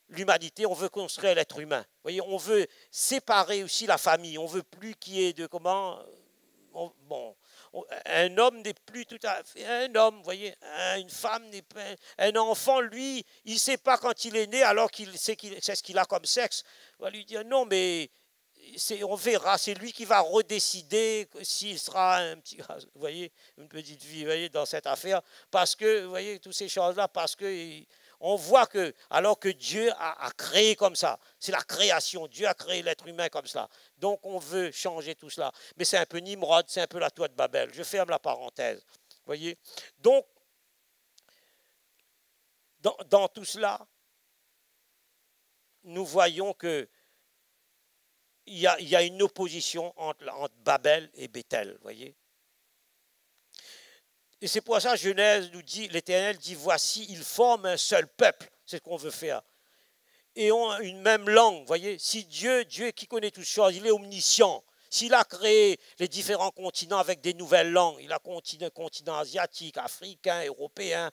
l'humanité, on veut construire l'être humain. Vous voyez, on veut séparer aussi la famille. On ne veut plus qu'il y ait un homme n'est plus tout à fait un homme, vous voyez, une femme n'est pas... Un enfant, lui, il ne sait pas quand il est né, alors qu'il sait ce qu'il a comme sexe. On va lui dire, non, mais on verra, c'est lui qui va redécider s'il sera un petit, vous voyez, une petite fille, vous voyez, dans cette affaire, parce que, vous voyez, toutes ces choses-là, parce que On voit que, alors que Dieu a créé comme ça, c'est la création, Dieu a créé l'être humain comme cela. Donc on veut changer tout cela. Mais c'est un peu Nimrod, c'est un peu la tour de Babel. Je ferme la parenthèse. Voyez. Donc, dans tout cela, nous voyons qu'il y a une opposition entre Babel et Bethel. Voyez. Et c'est pour ça que Genèse nous dit, l'Éternel dit, voici, ils forment un seul peuple. C'est ce qu'on veut faire. Et ont une même langue. Voyez, si Dieu qui connaît toutes choses, il est omniscient. S'il a créé les différents continents avec des nouvelles langues, il a continent asiatique, africain, européen,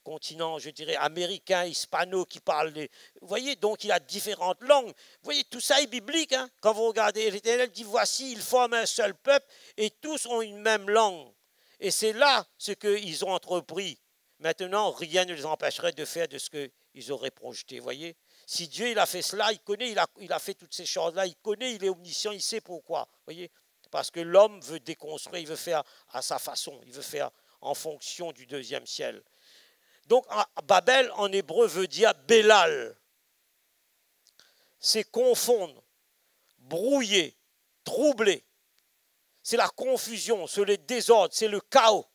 continent, je dirais, américain, hispano, qui parle vous voyez, donc il a différentes langues. Vous voyez, tout ça est biblique. Hein, quand vous regardez, l'Éternel dit, voici, ils forment un seul peuple et tous ont une même langue. Et c'est là ce qu'ils ont entrepris. Maintenant, rien ne les empêcherait de faire de ce qu'ils auraient projeté. Voyez, si Dieu il a fait cela, il connaît, il a fait toutes ces choses-là, il connaît, il est omniscient, il sait pourquoi. Voyez, parce que l'homme veut déconstruire, il veut faire à sa façon, il veut faire en fonction du deuxième ciel. Donc, Babel en hébreu veut dire Bélal. C'est confondre, brouiller, troubler. C'est la confusion, c'est le désordre, c'est le chaos.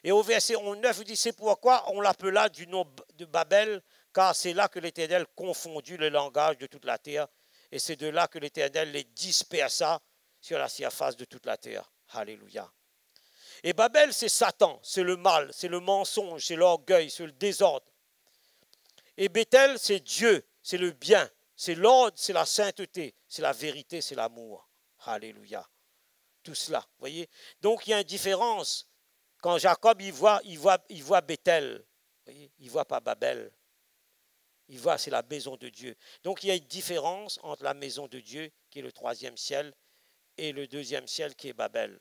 Et au verset 9, il dit, c'est pourquoi on l'appela du nom de Babel, car c'est là que l'Éternel confondit le langage de toute la terre, et c'est de là que l'Éternel les dispersa sur la surface de toute la terre. Alléluia. Et Babel, c'est Satan, c'est le mal, c'est le mensonge, c'est l'orgueil, c'est le désordre. Et Bethel, c'est Dieu, c'est le bien, c'est l'ordre, c'est la sainteté, c'est la vérité, c'est l'amour. Alléluia. Tout cela, vous voyez. Donc il y a une différence. Quand Jacob il voit Bethel, voyez, il ne voit pas Babel. Il voit, c'est la maison de Dieu. Donc il y a une différence entre la maison de Dieu, qui est le troisième ciel, et le deuxième ciel, qui est Babel.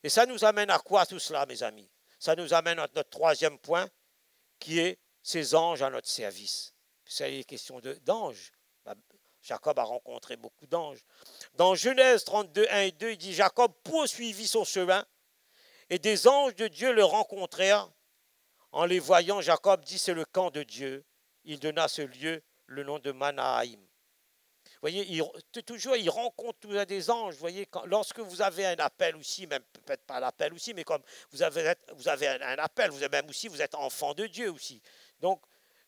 Et ça nous amène à quoi tout cela, mes amis? Ça nous amène à notre troisième point, qui est ces anges à notre service. C'est une question d'anges. Jacob a rencontré beaucoup d'anges. Dans Genèse 32, 1 et 2, il dit, Jacob poursuivit son chemin, et des anges de Dieu le rencontrèrent. En les voyant, Jacob dit, c'est le camp de Dieu. Il donna à ce lieu le nom de Manahaïm. Vous voyez, il rencontre des anges. Vous voyez, lorsque vous avez un appel aussi, même peut-être pas l'appel aussi, mais comme vous avez un appel, vous êtes enfant de Dieu aussi. Donc,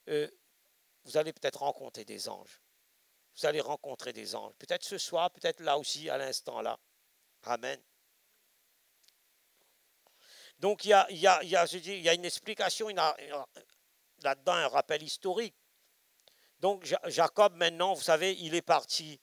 vous allez peut-être rencontrer des anges. Vous allez rencontrer des anges. Peut-être ce soir, peut-être là aussi, à l'instant là. Amen. Donc, il y a une explication, là-dedans, un rappel historique. Donc, Jacob, maintenant, vous savez, il est parti.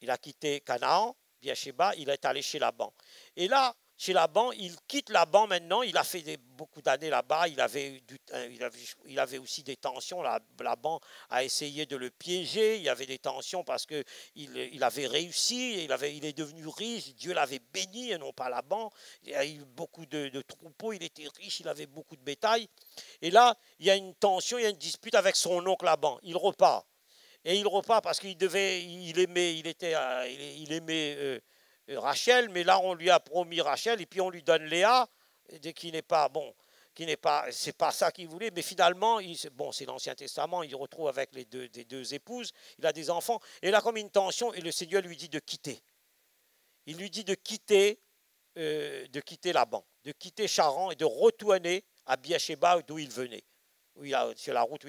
Il a quitté Canaan, Beersheba, il est allé chez Laban. Et là, chez Laban, il quitte Laban maintenant. Il a fait beaucoup d'années là-bas. Il avait aussi des tensions. Laban a essayé de le piéger. Il y avait des tensions parce qu'il avait réussi. Il est devenu riche. Dieu l'avait béni et non pas Laban. Il a eu beaucoup de troupeaux. Il était riche. Il avait beaucoup de bétail. Et là, il y a une tension, il y a une dispute avec son oncle Laban. Il repart. Et il repart parce qu'il aimait Rachel, mais là on lui a promis Rachel et puis on lui donne Léa, qui n'est pas c'est pas ça qu'il voulait, mais finalement, c'est l'Ancien Testament, il retrouve avec les deux épouses, il a des enfants, et là comme une tension, et le Seigneur lui dit de quitter. Il lui dit de quitter Laban, de quitter Charan et de retourner à Beersheba d'où il venait, sur la route où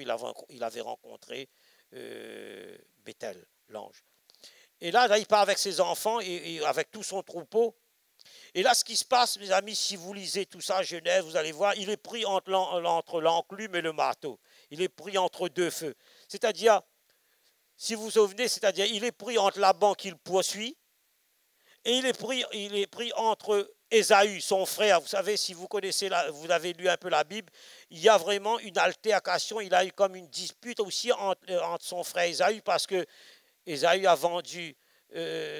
il avait rencontré Bethel, l'ange. Et là, il part avec ses enfants et avec tout son troupeau. Et là, ce qui se passe, mes amis, si vous lisez tout ça, Genèse, vous allez voir, il est pris entre l'enclume et le marteau. Il est pris entre deux feux. C'est-à-dire, si vous vous souvenez, c'est-à-dire, il est pris entre Laban qu'il poursuit et il est pris entre Ésaü, son frère. Vous savez, si vous connaissez, vous avez lu un peu la Bible, il y a vraiment une altercation. Il a eu comme une dispute aussi entre son frère Ésaü parce que Ésaü a vendu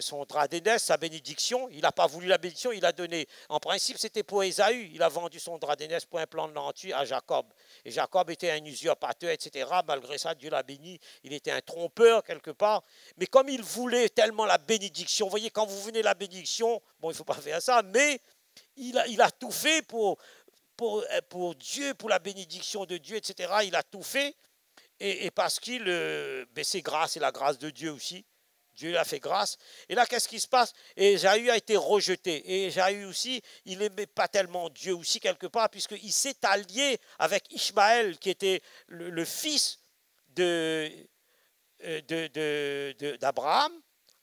son drap d'aînesse, sa bénédiction. Il n'a pas voulu la bénédiction, il a donné. En principe, c'était pour Ésaü. Il a vendu son drap d'aînesse pour un plan de lentilles à Jacob. Et Jacob était un usurpateur, etc. Malgré ça, Dieu l'a béni. Il était un trompeur quelque part. Mais comme il voulait tellement la bénédiction, vous voyez, quand vous venez la bénédiction, bon, il ne faut pas faire ça, mais il a tout fait pour pour Dieu, pour la bénédiction de Dieu, etc. Il a tout fait. Et parce qu'il, c'est grâce, c'est la grâce de Dieu aussi. Dieu lui a fait grâce. Et là, qu'est-ce qui se passe? Et Ésaü a été rejeté. Et Ésaü aussi, il n'aimait pas tellement Dieu aussi quelque part, puisqu'il s'est allié avec Ishmaël, qui était le fils d'Abraham,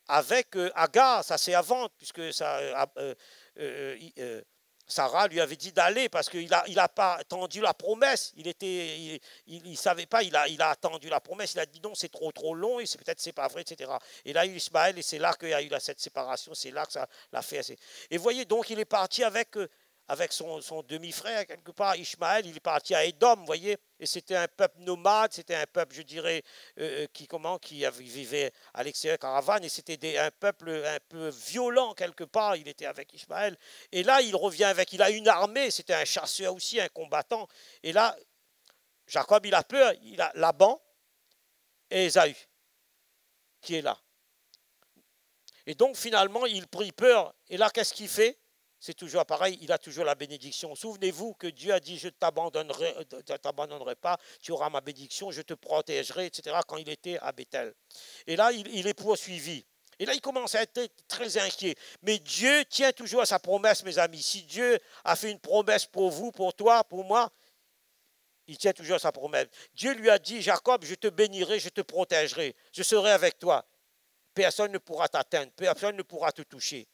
avec Agar, ça c'est avant, puisque Sarah lui avait dit d'aller parce qu'il a pas attendu la promesse. Il savait pas, il a attendu la promesse. Il a dit non, c'est trop long et peut-être c'est pas vrai, etc. Et là, il y a eu Ismaël et c'est là qu'il y a eu cette séparation. C'est là que ça l'a fait. Et vous voyez, donc il est parti avec son demi-frère, quelque part, Ishmaël, il est parti à Édom, vous voyez, et c'était un peuple nomade, c'était un peuple, je dirais, qui vivait à l'extérieur, caravane, et c'était un peuple un peu violent, quelque part, il était avec Ishmaël, et là, il revient il a une armée, c'était un chasseur aussi, un combattant, et là, Jacob, il a peur, il a Laban et Ésaü, qui est là. Et donc, finalement, il prit peur, et là, qu'est-ce qu'il fait? C'est toujours pareil, il a toujours la bénédiction. Souvenez-vous que Dieu a dit, je ne t'abandonnerai pas, tu auras ma bénédiction, je te protégerai, etc., quand il était à Bethel. Et là, il est poursuivi. Et là, il commence à être très inquiet. Mais Dieu tient toujours à sa promesse, mes amis. Si Dieu a fait une promesse pour vous, pour toi, pour moi, il tient toujours à sa promesse. Dieu lui a dit, Jacob, je te bénirai, je te protégerai, je serai avec toi. Personne ne pourra t'atteindre, personne ne pourra te toucher.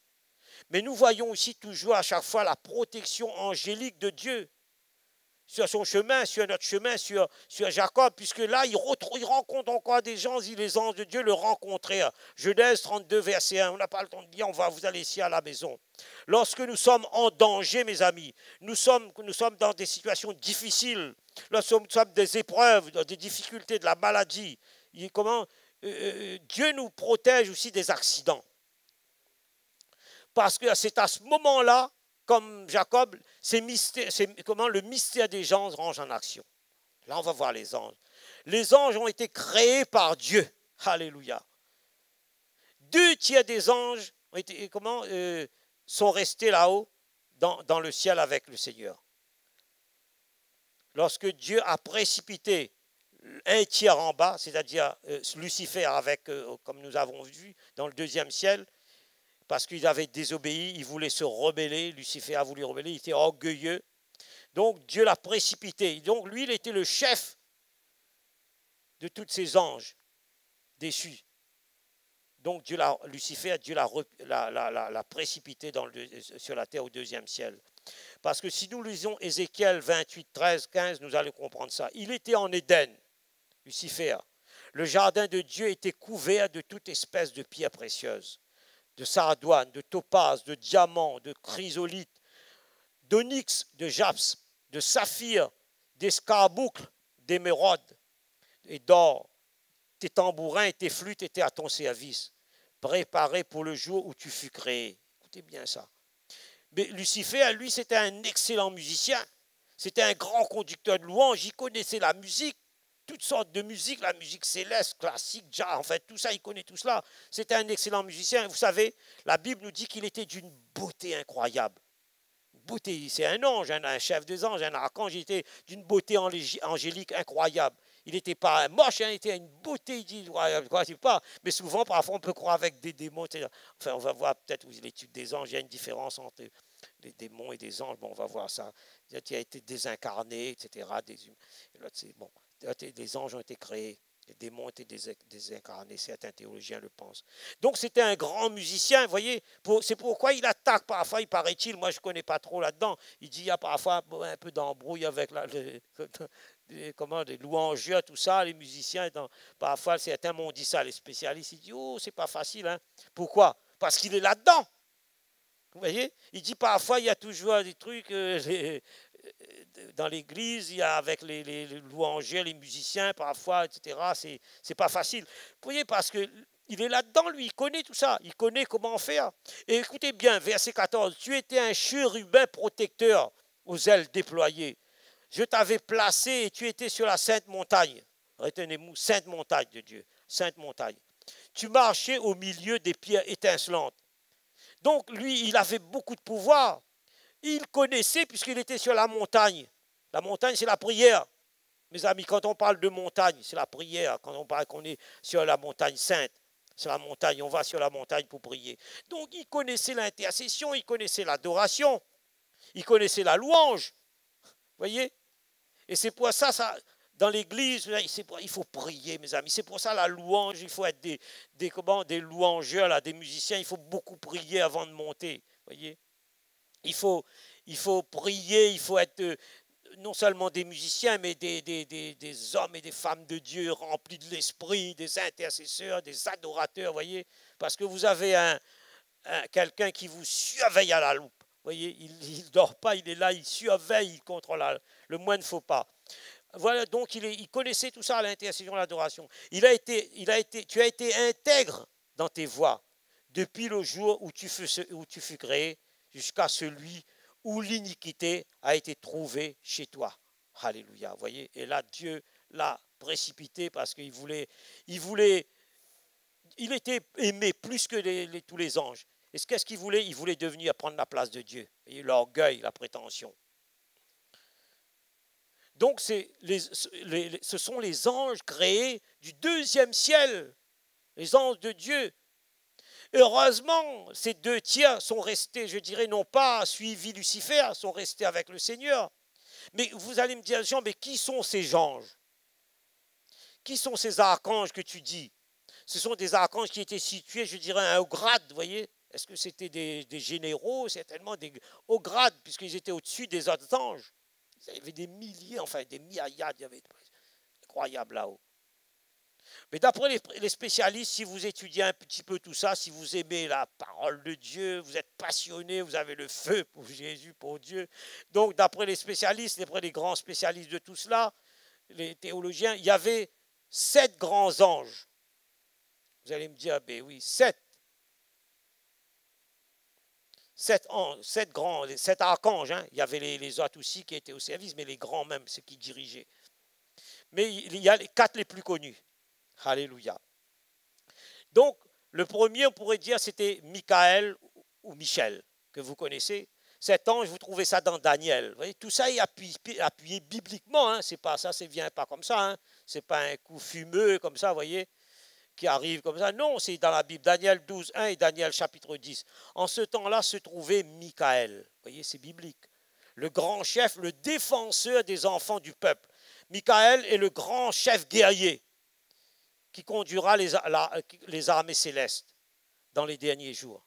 Mais nous voyons aussi toujours à chaque fois la protection angélique de Dieu sur son chemin, sur notre chemin, sur Jacob, puisque là, il rencontre encore des gens, les anges de Dieu le rencontrèrent. Genèse 32, verset 1, on n'a pas le temps de dire, vous allez ici à la maison. Lorsque nous sommes en danger, mes amis, nous sommes dans des situations difficiles, lorsque nous sommes des épreuves, dans des difficultés, de la maladie, Dieu nous protège aussi des accidents. Parce que c'est à ce moment-là, comme Jacob, le mystère des anges rentre en action. Là, on va voir les anges. Les anges ont été créés par Dieu. Alléluia. 2/3 des anges sont restés là-haut, dans le ciel avec le Seigneur. Lorsque Dieu a précipité 1/3 en bas, c'est-à-dire Lucifer comme nous avons vu, dans le 2e ciel, parce qu'il avait désobéi, il voulait se rebeller, Lucifer a voulu rebeller, il était orgueilleux. Donc Dieu l'a précipité. Donc lui, il était le chef de tous ces anges déçus. Donc Lucifer, Dieu l'a précipité sur la terre au 2e ciel. Parce que si nous lisons Ézéchiel 28, 13, 15, nous allons comprendre ça. Il était en Éden, Lucifer. Le jardin de Dieu était couvert de toute espèce de pierres précieuses, de sardoine, de topaze, de diamant, de chrysolite, d'onyx, de japs, de saphir, d'escarboucle, d'émeraude et d'or. Tes tambourins et tes flûtes étaient à ton service, préparés pour le jour où tu fus créé. Écoutez bien ça. Mais Lucifer, lui, c'était un excellent musicien. C'était un grand conducteur de louanges. Il connaissait la musique, toutes sortes de musique, la musique céleste, classique, jazz, en fait, tout ça, il connaît tout cela. C'était un excellent musicien. Vous savez, la Bible nous dit qu'il était d'une beauté incroyable. Beauté, c'est un ange, un chef des anges, un archange, il était d'une beauté angélique incroyable. Il n'était pas moche, il était une beauté, il dit, pas. Mais souvent, parfois, on peut croire avec des démons. Enfin, on va voir peut-être l'étude des anges, il y a une différence entre les démons et des anges. Bon, on va voir ça. Il a été désincarné, etc. Bon. Les anges ont été créés, les démons ont été désincarnés, certains théologiens le pensent. Donc c'était un grand musicien, vous voyez, c'est pourquoi il attaque parfois, il paraît-il, moi je ne connais pas trop là-dedans, il dit il y a parfois un peu d'embrouille avec les louangeurs, tout ça, les musiciens, parfois certains m'ont dit ça, les spécialistes, ils disent oh c'est pas facile, hein. Pourquoi? Parce qu'il est là-dedans. Vous voyez, il dit parfois il y a toujours des trucs, dans l'église, il y a avec les louangers, les musiciens, parfois, etc. C'est pas facile. Vous voyez, parce qu'il est là-dedans, lui, il connaît tout ça, il connaît comment faire. Et écoutez bien, verset 14, tu étais un chérubin protecteur aux ailes déployées. Je t'avais placé et tu étais sur la sainte montagne. Retenez-vous, sainte montagne de Dieu, sainte montagne. Tu marchais au milieu des pierres étincelantes. Donc, lui, il avait beaucoup de pouvoir. Il connaissait puisqu'il était sur la montagne. La montagne, c'est la prière. Mes amis, quand on parle de montagne, c'est la prière. Quand on parle qu'on est sur la montagne sainte, c'est la montagne, on va sur la montagne pour prier. Donc, il connaissait l'intercession, il connaissait l'adoration, il connaissait la louange. Vous voyez? Et c'est pour ça, dans l'église, il faut prier, mes amis. C'est pour ça la louange, il faut être des louangeurs, là, des musiciens. Il faut beaucoup prier avant de monter. Vous voyez? Il faut prier, il faut être non seulement des musiciens, mais des hommes et des femmes de Dieu remplis de l'esprit, des intercesseurs, des adorateurs, voyez, parce que vous avez quelqu'un qui vous surveille à la loupe. Voyez, il ne dort pas, il est là, il surveille, il contrôle le moins ne faut pas. Voilà, donc il connaissait tout ça, l'intercession, l'adoration. Tu as été intègre dans tes voies depuis le jour où tu fus créé jusqu'à celui où l'iniquité a été trouvée chez toi. Alléluia, vous voyez. Et là, Dieu l'a précipité parce qu'il il était aimé plus que tous les anges. Et qu'est-ce qu'il voulait? Il voulait prendre la place de Dieu. Et l'orgueil, la prétention. Donc, ce sont les anges créés du deuxième ciel, les anges de Dieu. Heureusement, ces 2/3 sont restés, je dirais, non pas suivi Lucifer, sont restés avec le Seigneur. Mais vous allez me dire, Jean, mais qui sont ces anges? Qui sont ces archanges que tu dis? Ce sont des archanges qui étaient situés, je dirais, à un haut grade, vous voyez? Est-ce que c'était des généraux? Certainement des hauts grades, puisqu'ils étaient au-dessus des autres anges. Il y avait des milliers, enfin des myriades, il y avait incroyable là-haut. Mais d'après les spécialistes, si vous étudiez un petit peu tout ça, si vous aimez la parole de Dieu, vous êtes passionné, vous avez le feu pour Jésus, pour Dieu. Donc d'après les spécialistes, d'après les grands spécialistes de tout cela, les théologiens, il y avait 7 grands anges. Vous allez me dire, ben oui, 7. 7 archanges, hein. Il y avait les autres aussi qui étaient au service, mais les grands même, ceux qui dirigeaient. Mais il y a les 4 les plus connus. Alléluia. Donc, le premier, on pourrait dire, c'était Michael ou Michel, que vous connaissez. Cet ange, vous trouvez ça dans Daniel. Vous voyez, tout ça est appuyé bibliquement. Hein. C'est pas ça, ça ne vient pas comme ça. Hein. Ce n'est pas un coup fumeux comme ça, vous voyez, qui arrive comme ça. Non, c'est dans la Bible. Daniel 12, 1 et Daniel chapitre 10. En ce temps-là se trouvait Michael. Vous voyez, c'est biblique. Le grand chef, le défenseur des enfants du peuple. Michael est le grand chef guerrier qui conduira les armées célestes dans les derniers jours.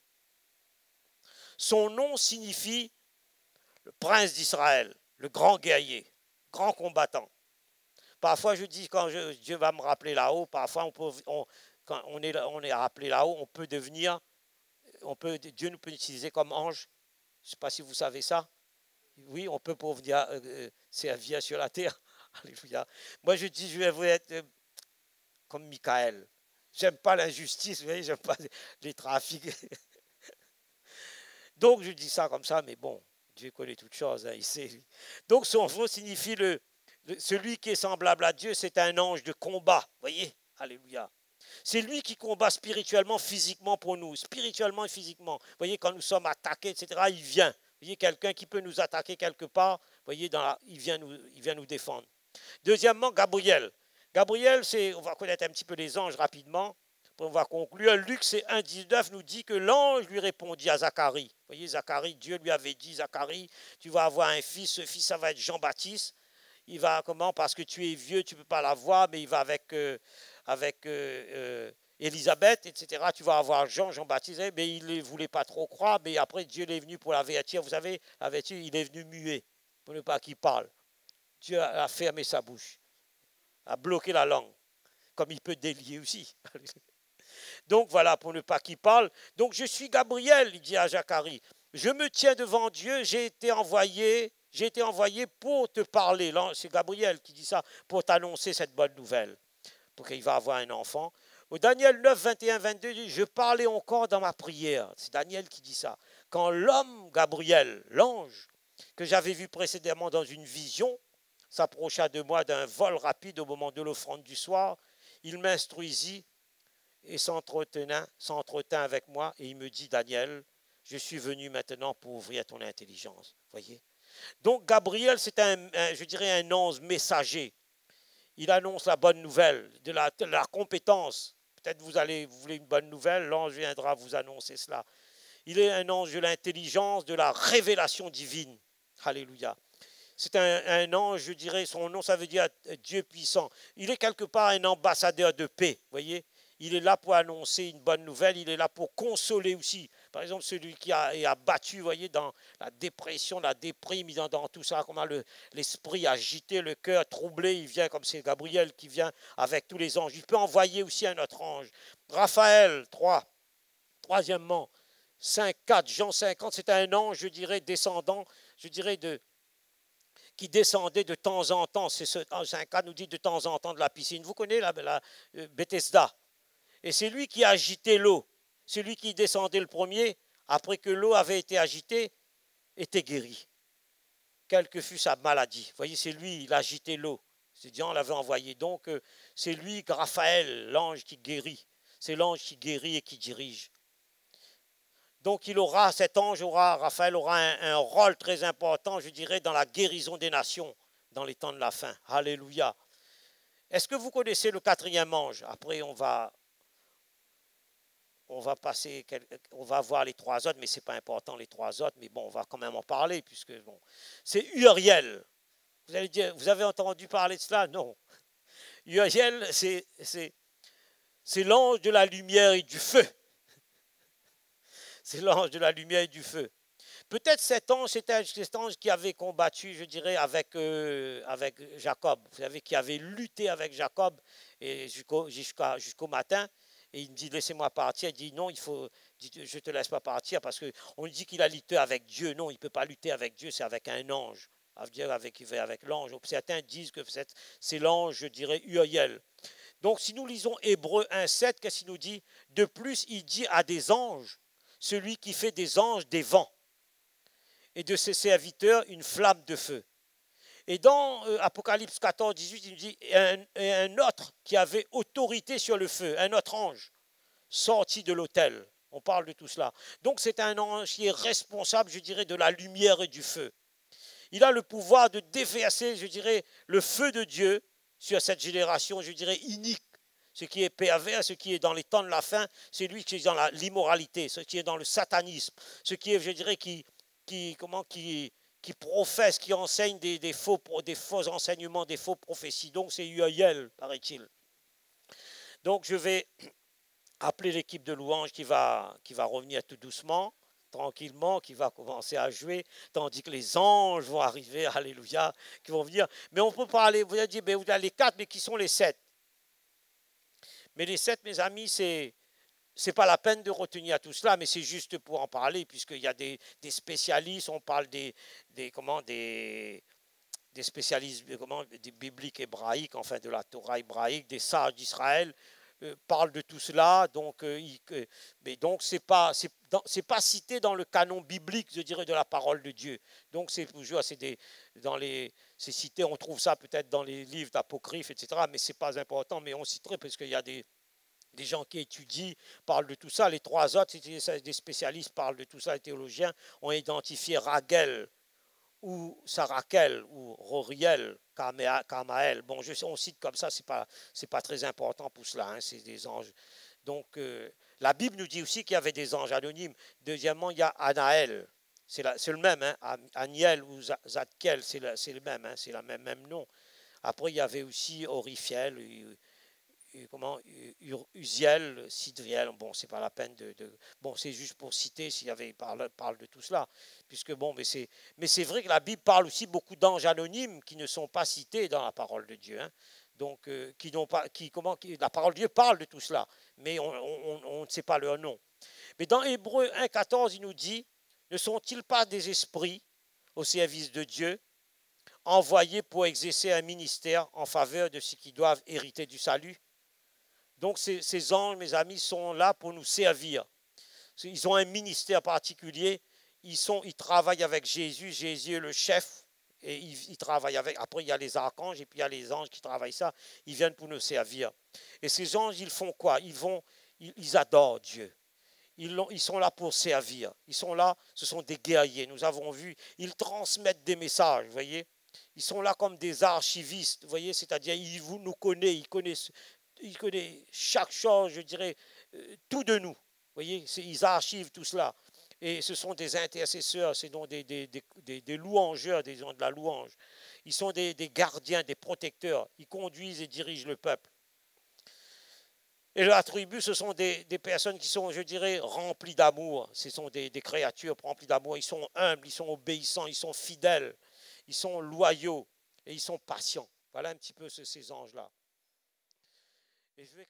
Son nom signifie le prince d'Israël, le grand guerrier, grand combattant. Parfois, je dis, quand Dieu va me rappeler là-haut, parfois, quand on est rappelé là-haut, on peut devenir, Dieu nous peut utiliser comme ange. Je ne sais pas si vous savez ça. Oui, on peut pour venir servir sur la terre. Alléluia. Moi, je dis, je vais être comme Michael. J'aime pas l'injustice, vous voyez, j'aime pas les trafics. Donc, je dis ça comme ça, mais bon, Dieu connaît toutes choses, hein, il sait. Donc, son nom signifie celui qui est semblable à Dieu, c'est un ange de combat, vous voyez, alléluia. C'est lui qui combat spirituellement, physiquement pour nous, spirituellement et physiquement. Vous voyez, quand nous sommes attaqués, etc., il vient. Vous voyez, quelqu'un qui peut nous attaquer quelque part, vous voyez, il vient nous défendre. Deuxièmement, Gabriel. Gabriel, on va connaître un petit peu les anges rapidement, on va conclure. Luc 1,19 nous dit que l'ange lui répondit à Zacharie. Vous voyez, Zacharie, Dieu lui avait dit, Zacharie, tu vas avoir un fils, ce fils, ça va être Jean-Baptiste. Il va comment? Parce que tu es vieux, tu ne peux pas l'avoir, mais il va avec Élisabeth, etc. Tu vas avoir Jean-Baptiste, mais il ne voulait pas trop croire, mais après Dieu est venu pour l'avertir. Vous savez, l'avertir, il est venu muet, pour ne pas qu'il parle. Dieu a fermé sa bouche, a bloqué la langue, comme il peut délier aussi. Donc voilà, pour ne pas qu'il parle. Donc je suis Gabriel, il dit à Zacharie. Je me tiens devant Dieu, j'ai été envoyé pour te parler. C'est Gabriel qui dit ça, pour t'annoncer cette bonne nouvelle, pour qu'il va avoir un enfant. Au Daniel 9, 21, 22, dit, je parlais encore dans ma prière. C'est Daniel qui dit ça. Quand l'homme Gabriel, l'ange, que j'avais vu précédemment dans une vision, s'approcha de moi d'un vol rapide au moment de l'offrande du soir, il m'instruisit et s'entretint avec moi, et il me dit, Daniel, je suis venu maintenant pour ouvrir ton intelligence. Voyez? Donc Gabriel, c'est je dirais un ange messager. Il annonce la bonne nouvelle, de la compétence. Peut-être vous voulez une bonne nouvelle, l'ange viendra vous annoncer cela. Il est un ange de l'intelligence, de la révélation divine. Alléluia. C'est un ange, je dirais, son nom, ça veut dire Dieu puissant. Il est quelque part un ambassadeur de paix, voyez. Il est là pour annoncer une bonne nouvelle, il est là pour consoler aussi. Par exemple, celui qui est abattu, voyez, dans la dépression, la déprime, dans tout ça, comment l'esprit agité, le cœur troublé, il vient comme c'est Gabriel qui vient avec tous les anges. Il peut envoyer aussi un autre ange. Raphaël, 3. Troisièmement, 5, 4, Jean 50, c'est un ange, je dirais, descendant, je dirais, qui descendait de temps en temps. C'est ce 5 nous dit de temps en temps de la piscine. Vous connaissez la Bethesda. Et c'est lui qui a agité l'eau. Celui qui descendait le premier, après que l'eau avait été agitée, était guéri. Quelle que fût sa maladie. Vous voyez, c'est lui, il a agité l'eau. C'est Dieu, on l'avait envoyé. Donc, c'est lui, Raphaël, l'ange qui guérit. C'est l'ange qui guérit et qui dirige. Donc, cet ange Raphaël aura un rôle très important, je dirais, dans la guérison des nations, dans les temps de la fin. Alléluia. Est-ce que vous connaissez le 4e ange? Après, on va voir les 3 autres, mais ce n'est pas important les 3 autres, mais bon, on va quand même en parler, puisque bon, c'est Uriel. Vous allez dire, vous avez entendu parler de cela? Non. Uriel, c'est l'ange de la lumière et du feu. C'est l'ange de la lumière et du feu. Peut-être cet ange, c'était cet ange qui avait combattu, je dirais, avec Jacob. Vous savez, qui avait lutté avec Jacob jusqu'au matin. Et il me dit, laissez-moi partir. Il dit, non, je ne te laisse pas partir parce qu'on dit qu'il a lutté avec Dieu. Non, il ne peut pas lutter avec Dieu, c'est avec un ange. Avec l'ange. Certains disent que c'est l'ange, je dirais, Uriel. Donc, si nous lisons Hébreux 1,7, qu'est-ce qu'il nous dit? De plus, il dit à des anges, celui qui fait des anges des vents, et de ses serviteurs une flamme de feu. Et dans Apocalypse 14, 18, il nous dit un autre qui avait autorité sur le feu, un autre ange, sorti de l'autel. On parle de tout cela. Donc c'est un ange qui est responsable, je dirais, de la lumière et du feu. Il a le pouvoir de déverser, je dirais, le feu de Dieu sur cette génération, je dirais, inique. Ce qui est pervers, ce qui est dans les temps de la fin, c'est lui qui est dans l'immoralité, ce qui est dans le satanisme, ce qui est, je dirais, qui professe, qui enseigne des faux enseignements, des faux prophéties. Donc c'est Uriel, paraît-il. Donc je vais appeler l'équipe de louanges qui va revenir tout doucement, tranquillement, qui va commencer à jouer, tandis que les anges vont arriver, alléluia, qui vont venir. Mais on peut parler, vous allez dire, vous avez les 4, mais qui sont les 7? Mais les 7, mes amis, c'est pas la peine de retenir tout cela, mais c'est juste pour en parler, puisqu'il y a des spécialistes, on parle des spécialistes des bibliques hébraïques, enfin de la Torah hébraïque, des sages d'Israël, parlent de tout cela, mais donc c'est pas cité dans le canon biblique, je dirais, de la parole de Dieu. Donc c'est toujours c'est cité, on trouve ça peut-être dans les livres d'apocryphes, etc., mais c'est pas important, mais on citerait parce qu'il y a des gens qui étudient, parlent de tout ça. Les 3 autres, des spécialistes parlent de tout ça, les théologiens ont identifié Raguel ou Sarakel ou Roriel, Kamael. Bon, on cite comme ça, c'est pas très important pour cela, hein, c'est des anges. Donc, la Bible nous dit aussi qu'il y avait des anges anonymes. Deuxièmement, il y a Anaël. C'est le même, hein, Aniel ou Zadkiel, c'est le même, hein, c'est le même nom. Après, il y avait aussi Orifiel, Uziel, Sidriel, bon, c'est pas la peine bon, c'est juste pour citer s'il y avait parle de tout cela, puisque bon, mais c'est vrai que la Bible parle aussi beaucoup d'anges anonymes qui ne sont pas cités dans la parole de Dieu, hein, donc la parole de Dieu parle de tout cela, mais on ne sait pas leur nom. Mais dans Hébreux 1,14, il nous dit, ne sont-ils pas des esprits au service de Dieu, envoyés pour exercer un ministère en faveur de ceux qui doivent hériter du salut? Donc ces anges, mes amis, sont là pour nous servir. Ils ont un ministère particulier. Ils travaillent avec Jésus. Jésus est le chef. Et ils travaillent avec. Après, il y a les archanges et puis il y a les anges qui travaillent ça. Ils viennent pour nous servir. Et ces anges, ils font quoi? Ils adorent Dieu. Ils sont là pour servir. Ils sont là, ce sont des guerriers. Nous avons vu, ils transmettent des messages, vous voyez. Ils sont là comme des archivistes, vous voyez, c'est-à-dire ils nous connaissent, ils connaissent chaque chose, je dirais, tout de nous. Vous voyez, ils archivent tout cela. Et ce sont des intercesseurs, c'est donc des louangeurs, des gens de la louange. Ils sont des gardiens, des protecteurs. Ils conduisent et dirigent le peuple. Et la tribu, ce sont des personnes qui sont, je dirais, remplies d'amour. Ce sont des créatures remplies d'amour. Ils sont humbles, ils sont obéissants, ils sont fidèles, ils sont loyaux et ils sont patients. Voilà un petit peu ces anges-là. Et je vais